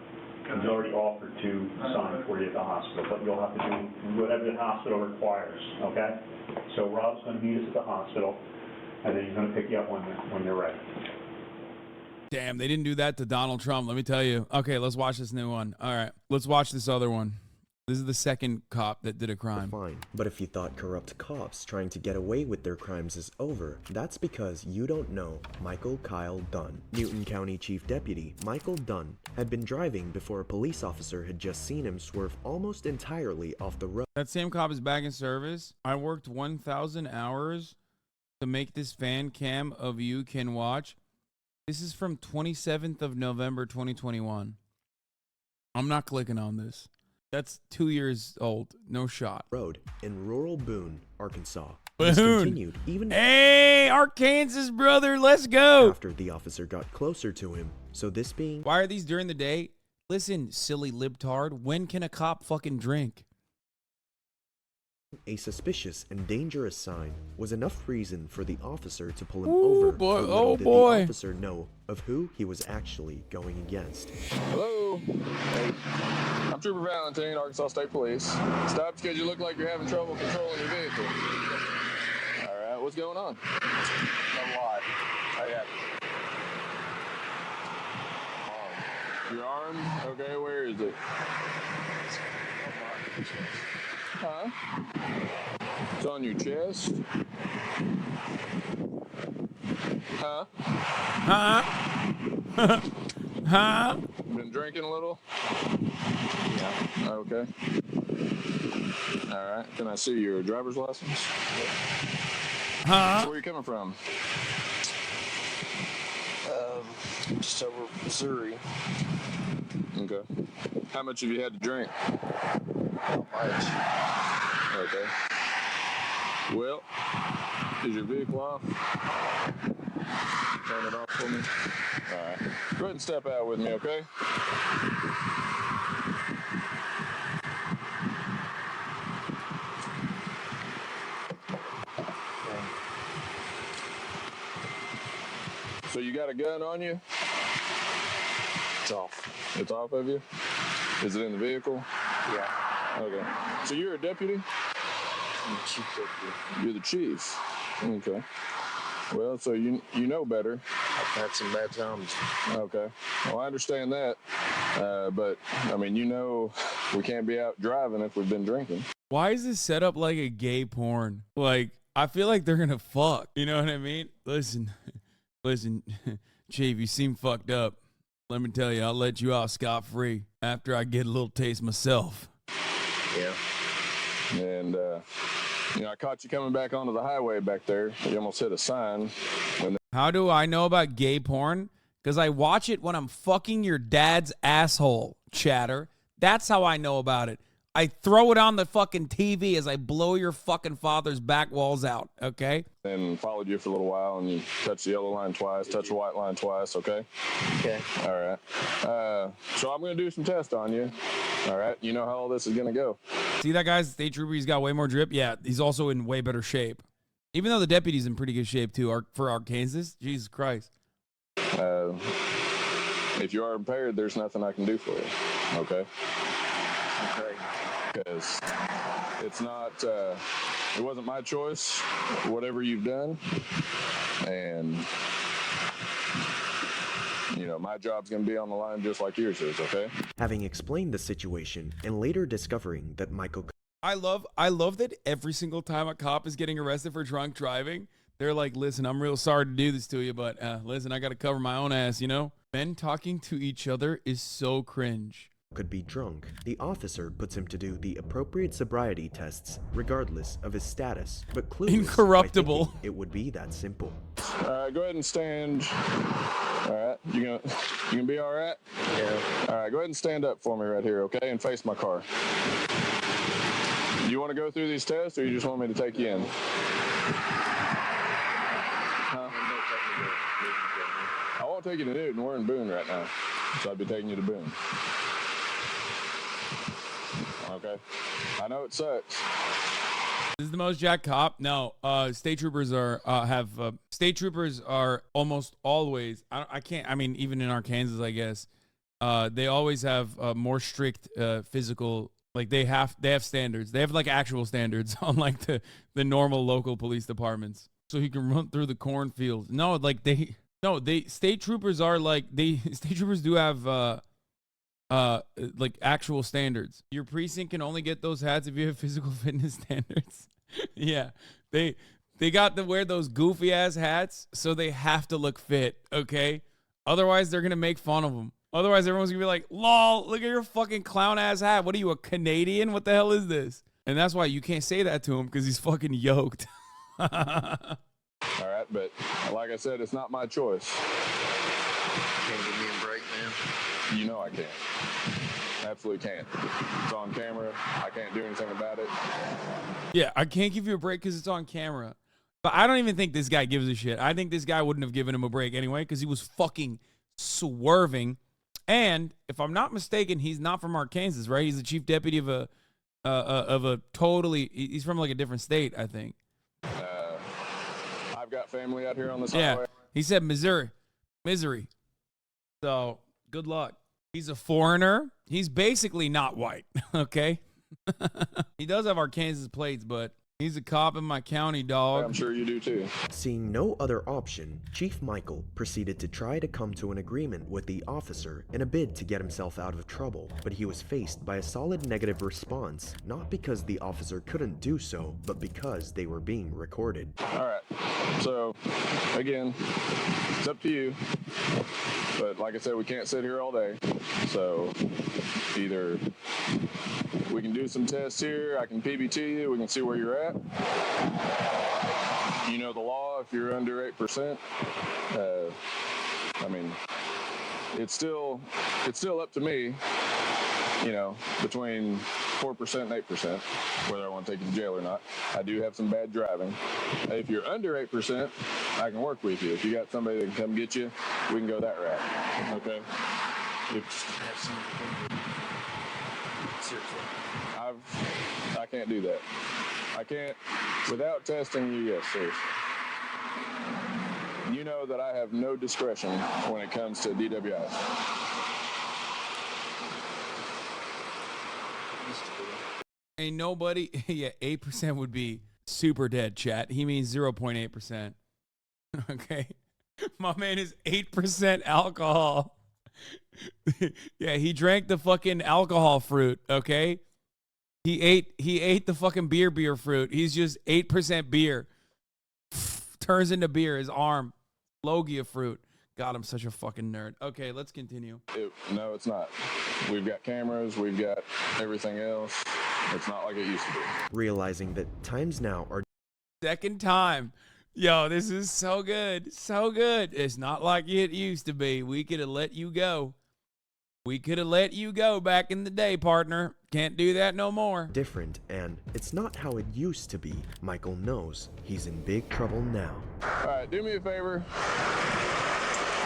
He's already offered to sign for you at the hospital, but you'll have to do whatever the hospital requires, okay? So Rob's going to meet us at the hospital, and then he's going to pick you up when they're ready. Damn, they didn't do that to Donald Trump, let me tell you. Okay, let's watch this new one. All right, let's watch this other one. This is the second cop that did a crime. Fine, but if you thought corrupt cops trying to get away with their crimes is over, that's because you don't know Michael Kyle Dunn. Newton County Chief Deputy Michael Dunn had been driving before a police officer had just seen him swerve almost entirely off the road. That same cop is back in service. I worked 1,000 hours to make this fan cam of you can watch. This is from 27th of November, 2021. I'm not clicking on this. That's 2 years old. No shot. Road in rural Boone, Arkansas. Boone. This continued even Hey, Arkansas, brother. Let's go. after the officer got closer to him. So this being Why are these during the day? Listen, silly libtard. When can a cop fucking drink? a suspicious and dangerous sign was enough reason for the officer to pull him Ooh, over. boy. But little Oh, did boy. the officer know of who he was actually going against. Hello. Hey. I'm Trooper Valentine, Arkansas State Police. Stopped because you look like you're having trouble controlling your vehicle. All right, what's going on? A lot. I got your arm? Okay, where is it? Huh? It's on your chest? Huh? Huh? Huh? Been drinking a little? Yeah. Okay. All right. Can I see your driver's license? Huh? Where are you coming from? Just over Missouri. Okay. How much have you had to drink? Not much. Okay. Well, is your vehicle off? Turn it off for me. All right. Go ahead and step out with me, okay? So you got a gun on you? It's off. It's off of you? Is it in the vehicle? Yeah. Okay. So you're a deputy? I'm the chief deputy. You're the chief. Okay. Well, so you know better. I've had some bad times. Okay. Well, I understand that. But, I mean, you know we can't be out driving if we've been drinking. Why is this set up like a gay porn? Like, I feel like they're gonna fuck. You know what I mean? Listen, Chief, you seem fucked up. Let me tell you, I'll let you out scot-free after I get a little taste myself. Yeah. And, I caught you coming back onto the highway back there. You almost hit a sign. How do I know about gay porn? Because I watch it when I'm fucking your dad's asshole, chatter. That's how I know about it. I throw it on the fucking TV as I blow your fucking father's back walls out, okay? And followed you for a little while, and you touched the yellow line twice, touched the white line twice, okay? Okay. All right. So I'm going to do some tests on you. All right. You know how all this is going to go. See that guy's state trooper? He's got way more drip. Yeah, he's also in way better shape. Even though the deputy's in pretty good shape, too, for Arkansas. Jesus Christ. If you are impaired, there's nothing I can do for you, okay? Okay. Because it's not, it wasn't my choice, whatever you've done. And, my job's going to be on the line just like yours is, okay? Having explained the situation and later discovering that Michael... I love that every single time a cop is getting arrested for drunk driving, they're like, listen, I'm real sorry to do this to you, but listen, I got to cover my own ass, you know? Men talking to each other is so cringe. Could be drunk, the officer puts him to do the appropriate sobriety tests, regardless of his status, but clueless Incorruptible. by thinking it would be that simple. Go ahead and stand. All right, you gonna be all right? Yeah. All right, go ahead and stand up for me right here, okay, and face my car. Do you want to go through these tests, or you just want me to take you in? Huh? I won't take you to Newton. We're in Boone right now, so I'd be taking you to Boone. Okay. I know it sucks. This is the most jacked cop. No, state troopers are state troopers are almost always. Even in Arkansas, I guess, they always have more strict physical. Like they have standards. They have like actual standards on like the normal local police departments. So he can run through the cornfields. No, like state troopers are like state troopers do have like actual standards. Your precinct can only get those hats if you have physical fitness standards. Yeah. They got to wear those goofy ass hats, so they have to look fit, okay? Otherwise they're gonna make fun of them. Otherwise everyone's gonna be like, lol, look at your fucking clown ass hat. What are you, a Canadian? What the hell is this? And that's why you can't say that to him, because he's fucking yoked. All right, but like I said, it's not my choice. Can't give me a break, man. You know I can't. Absolutely can't. It's on camera. I can't do anything about it. Yeah, I can't give you a break because it's on camera. But I don't even think this guy gives a shit. I think this guy wouldn't have given him a break anyway because he was fucking swerving. And if I'm not mistaken, he's not from Arkansas, right? He's the chief deputy of a totally. He's from like a different state, I think. I've got family out here on this Yeah, highway. he said Missouri. So good luck. He's a foreigner. He's basically not white, okay? He does have Arkansas plates, but he's a cop in my county, dog. I'm sure you do too. Seeing no other option, Chief Michael proceeded to try to come to an agreement with the officer in a bid to get himself out of trouble, but he was faced by a solid negative response, not because the officer couldn't do so, but because they were being recorded. All right, so again, it's up to you, but like I said, we can't sit here all day, so either we can do some tests here, I can PBT you, we can see where you're at. You know the law, if you're under 8%, it's still up to me, between 4% and 8%, whether I want to take you to jail or not. I do have some bad driving. If you're under 8%, I can work with you. If you got somebody that can come get you, we can go that route. Okay? Seriously. I can't do that. I can't, without testing you, yes, sir. You know that I have no discretion when it comes to DWIs. used to be. Ain't nobody. Yeah, 8% would be super dead, chat. He means 0.8%. Okay. My man is 8% alcohol. Yeah, he drank the fucking alcohol fruit, okay? He ate the fucking beer fruit. He's just 8% beer. Turns into beer. His arm. Logia fruit. God, I'm such a fucking nerd. Okay, let's continue. No, it's not. We've got cameras. We've got everything else. It's not like it used to be. Realizing that times now are Second time. Yo, this is so good. So good. It's not like it used to be. We could have let you go. We could have let you go back in the day, partner. Can't do that no more. different, and it's not how it used to be. Michael knows he's in big trouble now. All right, do me a favor.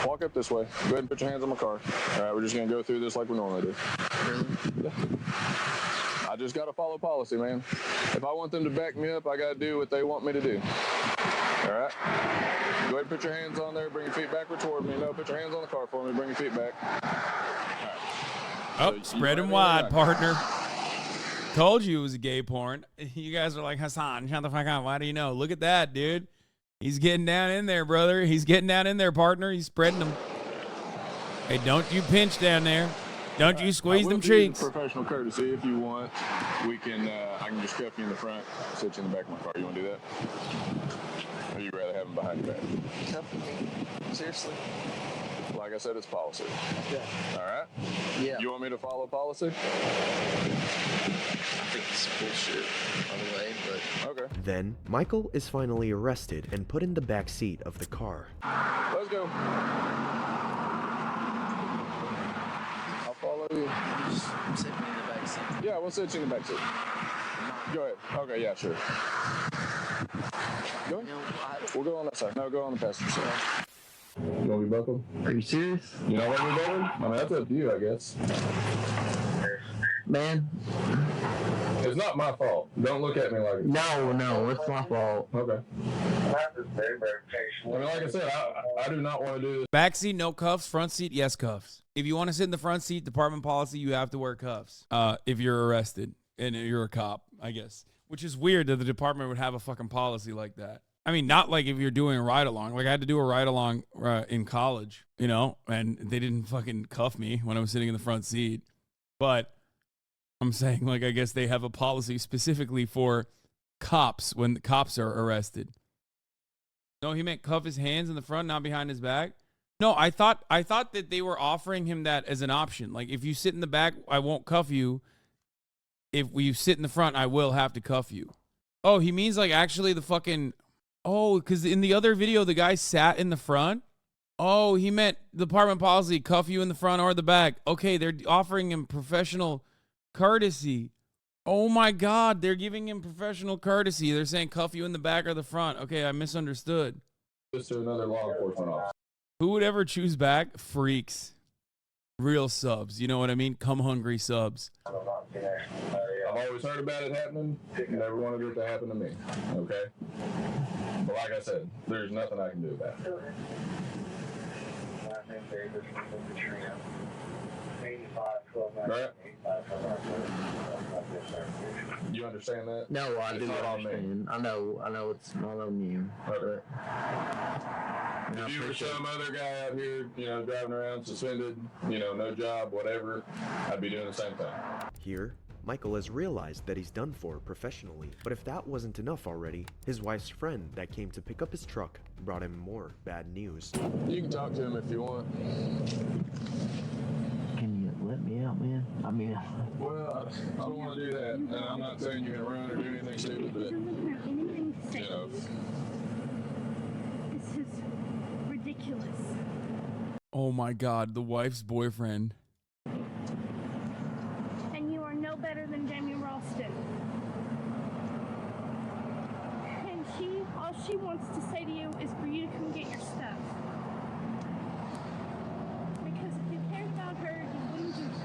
Walk up this way. Go ahead and put your hands on my car. All right, we're just going to go through this like we normally do. Really? Yeah. I just got to follow policy, man. If I want them to back me up, I got to do what they want me to do. All right? Go ahead and put your hands on there. Bring your feet backward toward me. No, put your hands on the car for me. Bring your feet back. Oh, spread them wide, partner. Told you it was a gay porn. You guys are like, Hasan, shut the fuck up. Why do you know? Look at that, dude. He's getting down in there, brother. He's getting down in there, partner. He's spreading them. Hey, don't you pinch down there. Don't you squeeze them cheeks. Professional courtesy, if you want, we can. I can just cuff you in the front, sit you in the back of my car. You want to do that? Or you rather have them behind your back? Cuffing me? Seriously? Like I said, it's policy. Yeah. All right. Yeah. You want me to follow policy? I think it's bullshit, by the way, but... Okay. Then, Michael is finally arrested and put in the back seat of the car. Let's go. I'll follow you. Just sit me in the back seat. Yeah, we'll sit you in the back seat. Go ahead. Okay, yeah, sure. Go ahead. No, We'll go on that side. No, go on the passenger side. You want to be buckled? Are you serious? You don't want to be buckled? I mean, that's up to you, I guess. Man. It's not my fault. Don't look at me like it. No, it's my fault. Okay. I mean, like I said, I do not want to do this. Back seat, no cuffs. Front seat, yes, cuffs. If you want to sit in the front seat, department policy, you have to wear cuffs. If you're arrested and you're a cop, I guess. Which is weird that the department would have a fucking policy like that. I mean, not like if you're doing a ride-along. Like, I had to do a ride-along in college, you know, and they didn't fucking cuff me when I was sitting in the front seat. But I'm saying, like, I guess they have a policy specifically for cops when the cops are arrested. No, he meant cuff his hands in the front, not behind his back. No, I thought that they were offering him that as an option. Like, if you sit in the back, I won't cuff you. If you sit in the front, I will have to cuff you. Oh, he means like actually the fucking... Oh, because in the other video, the guy sat in the front. Oh, he meant the department policy, cuff you in the front or the back. Okay, they're offering him professional courtesy. Oh my God, they're giving him professional courtesy. They're saying cuff you in the back or the front. Okay, I misunderstood. This to another law enforcement officer. Who would ever choose back? Freaks. Real subs. You know what I mean? Come hungry subs. I've always heard about it happening. Never wanted it to happen to me. Okay? But like I said, there's nothing I can do about it. Right? You understand that? No, I It's do not on me. understand. I know it's not on you. Okay. But If you were some other guy out here, you know, driving around suspended, you know, no job, whatever, I'd be doing the same thing. Here, Michael has realized that he's done for professionally. But if that wasn't enough already, his wife's friend that came to pick up his truck brought him more bad news. You can talk to him if you want. can you let me out, man? I mean, Well, I don't want to do that. And I'm not saying you're going to run or do anything stupid, but, you know. This is ridiculous. Oh my God, the wife's boyfriend. And you are no better than Jamie Ralston. And all she wants to say to you is for you to come get your stuff. Because if you cared about her, you wouldn't do this.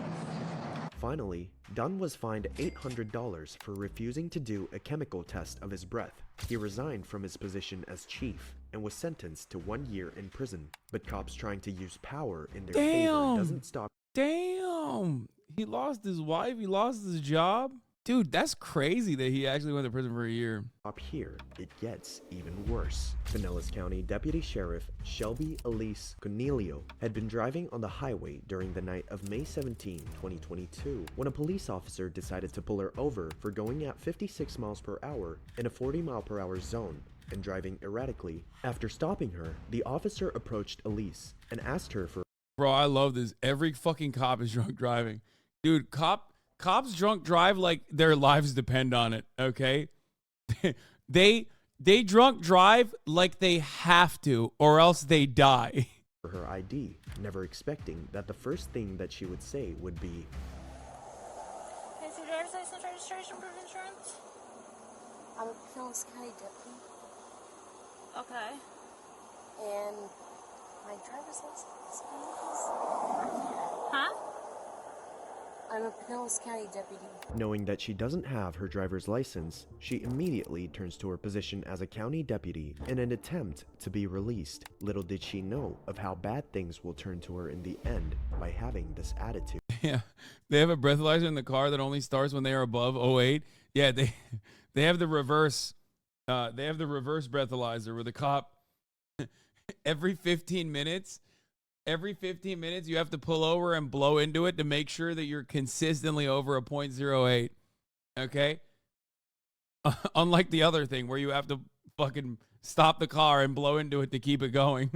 Finally, Dunn was fined $800 for refusing to do a chemical test of his breath. He resigned from his position as chief and was sentenced to 1 year in prison. But cops trying to use power in their favor doesn't stop Damn. He lost his wife. He lost his job. Dude, that's crazy that he actually went to prison for a year. Up here, it gets even worse. Pinellas County Deputy Sheriff Shelby Elise Cornelio had been driving on the highway during the night of May 17, 2022, when a police officer decided to pull her over for going at 56 miles per hour in a 40-mile-per-hour zone and driving erratically. After stopping her, the officer approached Elise and asked her for... Bro, I love this. Every fucking cop is drunk driving. Dude, cops drunk drive like their lives depend on it, okay? they drunk drive like they have to, or else they die. For her ID, never expecting that the first thing that she would say would be, Okay, so driver's license, registration, proof of insurance? I'm a Pinellas County deputy, Okay. and my driver's license is... Huh? I'm a Pinellas County deputy. knowing that she doesn't have her driver's license, she immediately turns to her position as a county deputy in an attempt to be released. Little did she know of how bad things will turn to her in the end by having this attitude. Yeah, they have a breathalyzer in the car that only starts when they are above 08. Yeah, they have the reverse. They have the reverse breathalyzer where the cop every 15 minutes you have to pull over and blow into it to make sure that you're consistently over a 0.08. Okay? Unlike the other thing where you have to fucking stop the car and blow into it to keep it going.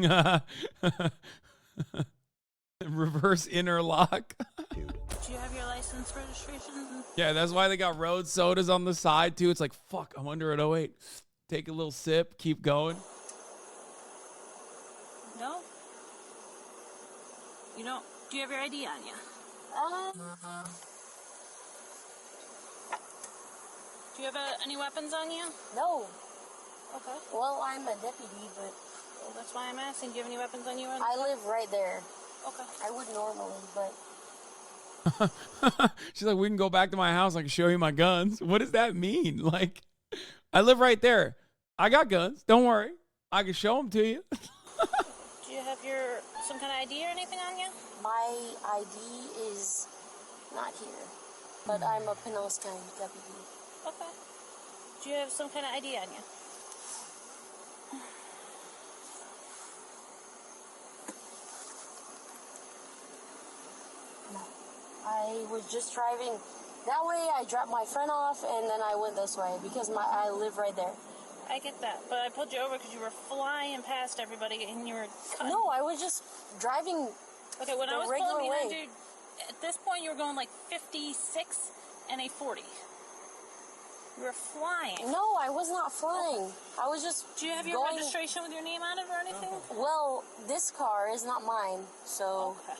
Reverse interlock. Do you have your license registration? Yeah, that's why they got road sodas on the side too. It's like, fuck, I'm under at 08. Take a little sip, keep going. No? You don't? Do you have your ID on you? Do you have any weapons on you? No. Okay. Well, I'm a deputy, but... Well, that's why I'm asking. Do you have any weapons on you? I live right there. Okay. I would normally, but... She's like, we can go back to my house. I can show you my guns. What does that mean? Like, I live right there. I got guns. Don't worry. I can show them to you. Do you have some kind of ID or anything on you? My ID is not here, but I'm a Pinellas County deputy. Okay. Do you have some kind of ID on you? No. I was just driving. That way I dropped my friend off and then I went this way because I live right there. I get that, but I pulled you over because you were flying past everybody and you were cutting. No, I was just driving Okay, when I was regular pulling behind way. you, at this point you were going like 56 and a 40. You were flying. No, I was not flying. I was just Do you have your going... registration with your name on it or anything? Well, this car is not mine, so... Okay.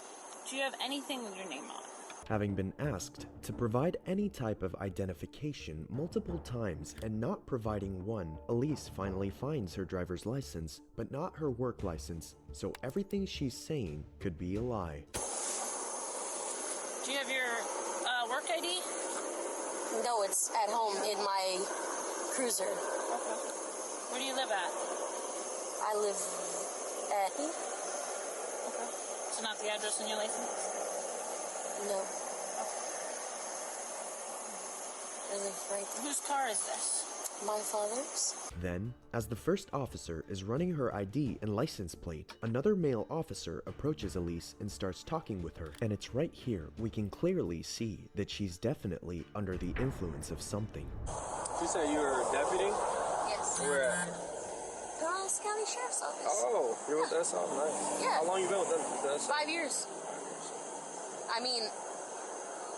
Do you have anything with your name on it? Having been asked to provide any type of identification multiple times and not providing one, Elise finally finds her driver's license, but not her work license, so everything she's saying could be a lie. Do you have your work ID? No, it's at home in my cruiser. Okay. Where do you live at? I live at... Okay. So not the address on your license? No. I live right there. Whose car is this? My father's. Then, as the first officer is running her ID and license plate, another male officer approaches Elise and starts talking with her. And it's right here we can clearly see that she's definitely under the influence of something. You said you were a deputy? Yes. Where at? Pinellas County Sheriff's Office. Oh, you're with us? Oh, nice. Yeah. How long you been with us? 5 years. I mean,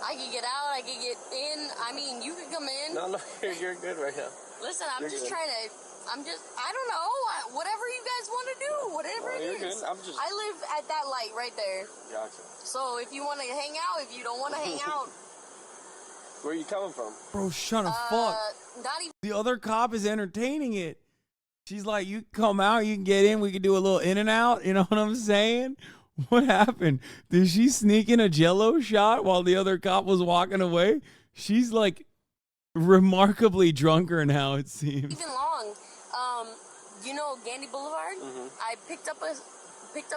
I could get out, I could get in. I mean, you could come in. No, you're good right now. Listen, I'm You're just good. trying to, I don't know, whatever you guys want to do, whatever it you're is. good. I live at that light right there. Gotcha. So if you want to hang out, if you don't want to hang out. Where are you coming from? Bro, shut the fuck. Not even. The other cop is entertaining it. She's like, you can come out, you can get in, we can do a little in and out. You know what I'm saying? What happened? Did she sneak in a Jello shot while the other cop was walking away? She's like remarkably drunker now, it seems. Even long. You know Gandy Boulevard? I picked up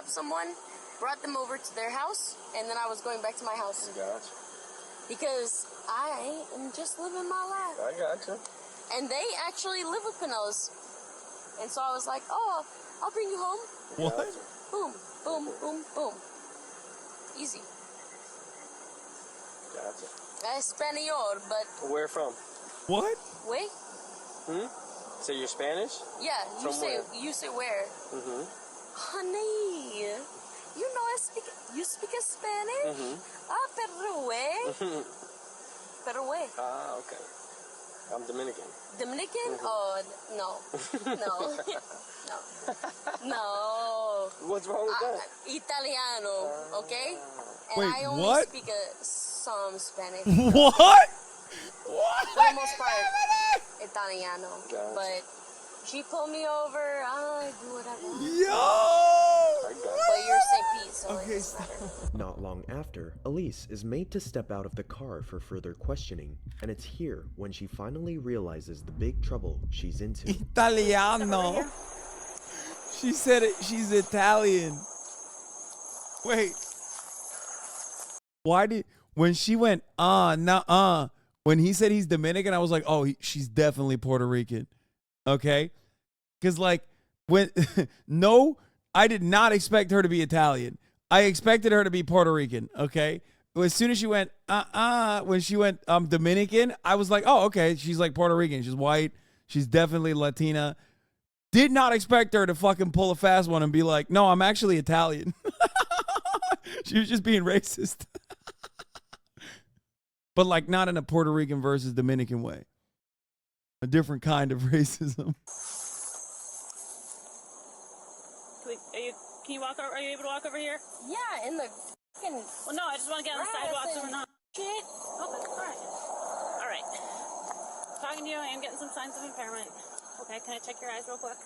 someone brought them over to their house, and then I was going back to my house. Gotcha. Because I am just living my life. I gotcha. And they actually live with Pinellas. And so I was like, oh, I'll bring you home. What? Boom, boom, boom, boom. Easy. Gotcha. Espanol, but... Where from? What? Wait? So you're Spanish? Yeah, you From where? you say where? Honey, you know you speak Spanish? Ah, pero way. Ah, okay. I'm Dominican. Dominican? Oh, no. No. No. What's wrong with that? Italiano, okay? And Wait, I only what? speak some Spanish. What? What? For the most part, Italiano. Gotcha. But she pulled me over. I do what I want. Yo! But you're St. Pete, so Okay, it's better. Not long after, Elise is made to step out of the car for further questioning, and it's here when she finally realizes the big trouble she's into. Italiano. She said it. She's Italian. Wait. Why did when she went when he said he's Dominican, I was like, oh, she's definitely Puerto Rican. Okay, because like when no, I did not expect her to be Italian. I expected her to be Puerto Rican. Okay. As soon as she went when she went Dominican, I was like, oh, okay, she's like Puerto Rican. She's white. She's definitely Latina. Did not expect her to fucking pull a fast one and be like, no, I'm actually Italian. She was just being racist. But like not in a Puerto Rican versus Dominican way. A different kind of racism. Can you walk over? Are you able to walk over here? Yeah, in the fucking... Well, no, I just want to get on the sidewalk so we're not... Shit. Okay, all right. All right. Talking to you, I am getting some signs of impairment. Okay, can I check your eyes real quick?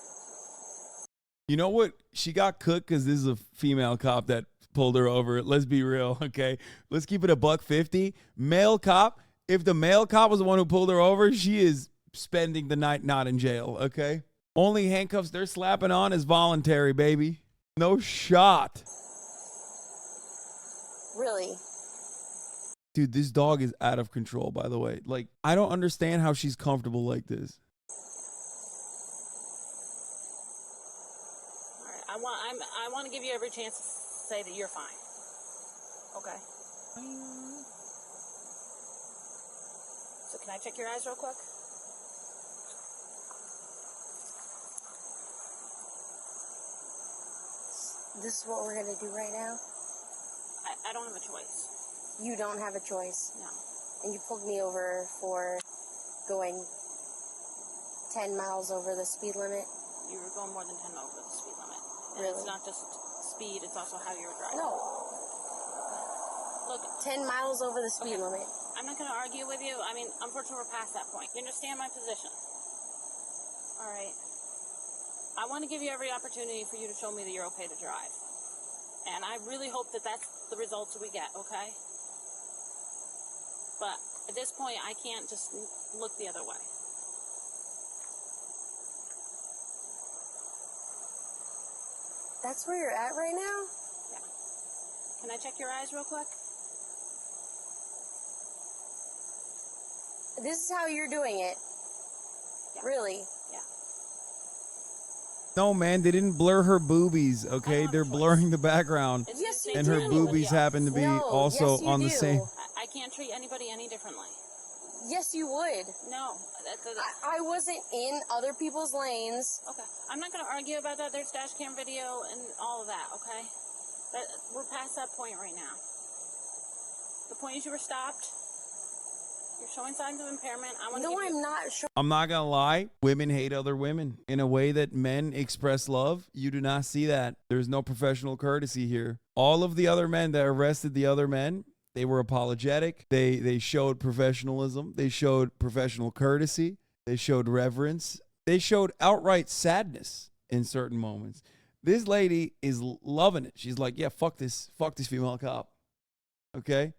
You know what? She got cooked because this is a female cop that pulled her over. Let's be real, okay? Let's keep it $150. Male cop. If the male cop was the one who pulled her over, she is spending the night not in jail, okay? Only handcuffs they're slapping on is voluntary, baby. No shot. Really? Dude, this dog is out of control, by the way. Like, I don't understand how she's comfortable like this. All right, I want to give you every chance to say that you're fine. Okay. So can I check your eyes real quick? This is what we're gonna do right now? I don't have a choice. You don't have a choice. No. And you pulled me over for going 10 miles over the speed limit? You were going more than 10 over the speed limit. And Really? it's not just speed, it's also how you were driving. No. Look, 10 miles over the speed limit. I'm not going to argue with you. I mean, unfortunately, we're past that point. You understand my position? All right. I want to give you every opportunity for you to show me that you're okay to drive. And I really hope that that's the results we get, okay? But at this point, I can't just look the other way. That's where you're at right now? Yeah. Can I check your eyes real quick? This is how you're doing it? Yeah. Really? Yeah. No, man, they didn't blur her boobies, okay? They're blurring the background. Yes, you And do. her boobies happen to be No, also yes, you on the do. same. I can't treat anybody any differently. Yes, you would. No. I wasn't in other people's lanes. Okay. I'm not going to argue about that. There's dash cam video and all of that, okay? But we're past that point right now. The point is you were stopped. You're showing signs of impairment. No, I'm not sure. I'm not gonna lie, women hate other women in a way that men express love. You do not see that. There's no professional courtesy here. All of the other men that arrested the other men, they were apologetic. They showed professionalism. They showed professional courtesy. They showed reverence. They showed outright sadness in certain moments. This lady is loving it. She's like, yeah, fuck this female cop. Okay?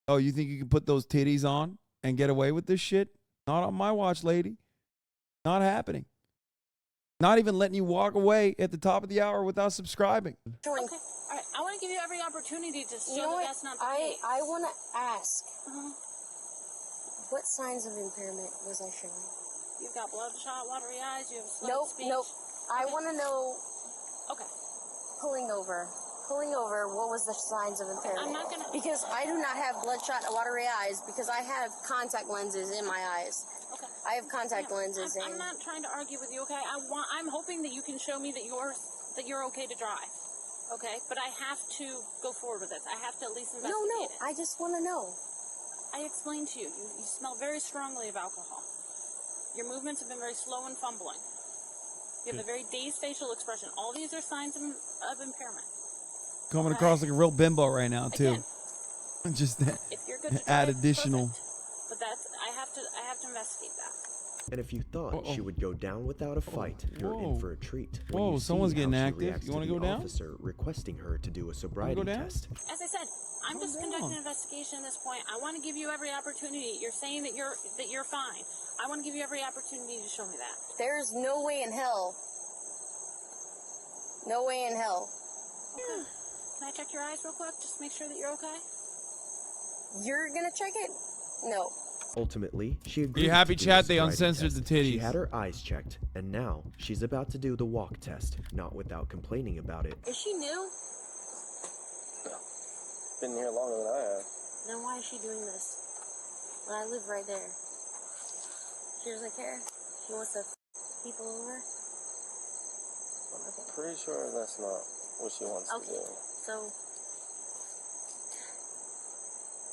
Oh, you think you can put those titties on and get away with this shit? Not on my watch, lady. Not happening. Not even letting you walk away at the top of the hour without subscribing. Okay. All right. I want to give you every opportunity to show You know that what? that's not the case. I want to ask, Uh-huh. what signs of impairment was I showing? You've got bloodshot, watery eyes. You have slow Nope, speech. nope. I Okay. want to know, Okay. pulling over, what was the signs of impairment? I'm not gonna. Because I do not have bloodshot, watery eyes because I have contact lenses in my eyes. Okay. I have contact lenses in. I'm not trying to argue with you. Okay. I'm hoping that you can show me that you're okay to drive. Okay. But I have to go forward with this. I have to at least investigate No, it. I just want to know. I explained to you. You smell very strongly of alcohol. Your movements have been very slow and fumbling. You have a very dazed facial expression. All these are signs of impairment. Coming across like a real bimbo right now too. Again, Just if you're good to add drive, additional. perfect. But I have to investigate that. And if you thought she would go down without a fight, you're in for a treat. when Whoa, you see someone's how getting she active. reacts You wanna to go the down? officer requesting her to do a sobriety go down? test. As I said, I'm just conducting an investigation at this point. I want to give you every opportunity. You're saying that you're fine. I want to give you every opportunity to show me that. There's no way in hell. No way in hell. Okay. Can I check your eyes real quick? Just to make sure that you're okay. You're gonna check it? No. Ultimately, she agreed. You happy, to do chat? the They sobriety uncensored test. the titties. She had her eyes checked, and now she's about to do the walk test, not without complaining about it. Is she new? Been here longer than I have. Then why is she doing this? When I live right there. She doesn't care. She wants to people over. I'm pretty sure that's not what she wants to do. So,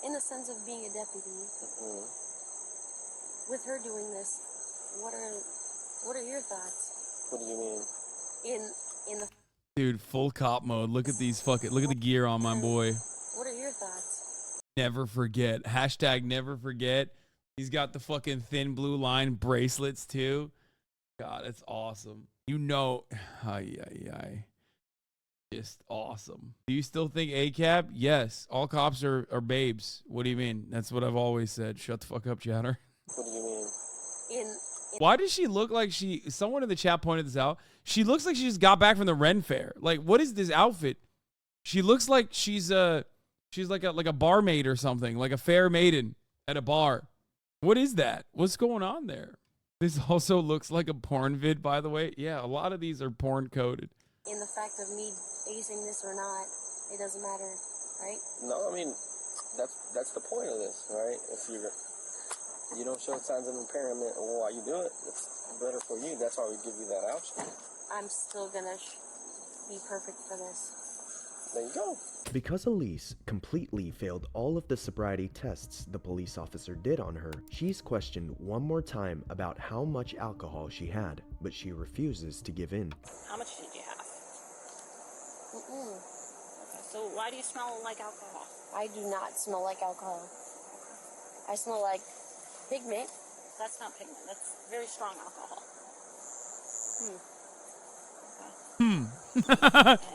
in the sense of being a deputy, with her doing this, what are your thoughts? What do you mean? In the Dude, full cop mode. Look at these look at the gear on my boy. what are your thoughts? Never forget. Hashtag never forget. He's got the fucking thin blue line bracelets too. God, it's awesome. You know, just awesome. Do you still think ACAB? Yes. All cops are babes. What do you mean? That's what I've always said. Shut the fuck up, chatter. What do you mean? Why does she look like someone in the chat pointed this out. She looks like she just got back from the Ren Fair. Like, what is this outfit? She looks like she's like a barmaid or something, like a fair maiden at a bar. What is that? What's going on there? This also looks like a porn vid, by the way. Yeah, a lot of these are porn coded. In the fact of me acing this or not, it doesn't matter, right? No, I mean, that's the point of this, right? If you don't show signs of impairment while you do it, it's better for you. That's why we give you that option. I'm still gonna be perfect for this. There you go. Because Elise completely failed all of the sobriety tests the police officer did on her, she's questioned one more time about how much alcohol she had, but she refuses to give in. How much did you have? Okay, so why do you smell like alcohol? I do not smell like alcohol. I smell like pigment. That's not pigment. That's very strong alcohol.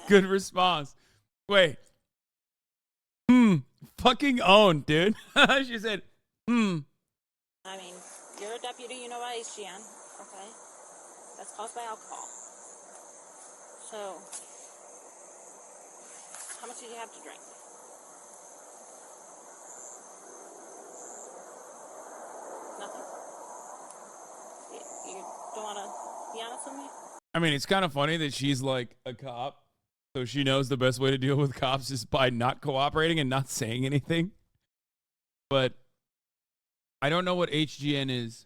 Good response. Wait. Fucking owned, dude. She said, I mean, you're a deputy, you know about HGN, okay? That's caused by alcohol. So, how much did you have to drink? Nothing? You don't want to be honest with me? I mean, it's kind of funny that she's like a cop. So she knows the best way to deal with cops is by not cooperating and not saying anything. But I don't know what HGN is.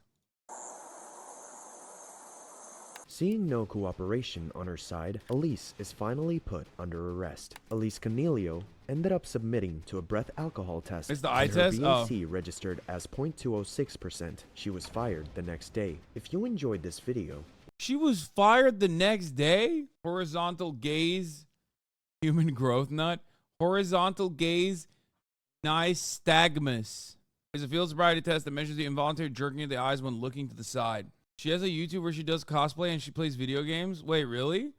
Seeing no cooperation on her side, Elise is finally put under arrest. Elise Cornelio ended up submitting to a breath alcohol test. It's the eye and test? Her BAC registered as 0.206%. She was fired the next day. If you enjoyed this video, She was fired the next day? Horizontal gaze, human growth nut. Horizontal gaze, nystagmus. It's a field sobriety test that measures the involuntary jerking of the eyes when looking to the side. She has a YouTube where she does cosplay and she plays video games. Wait, really?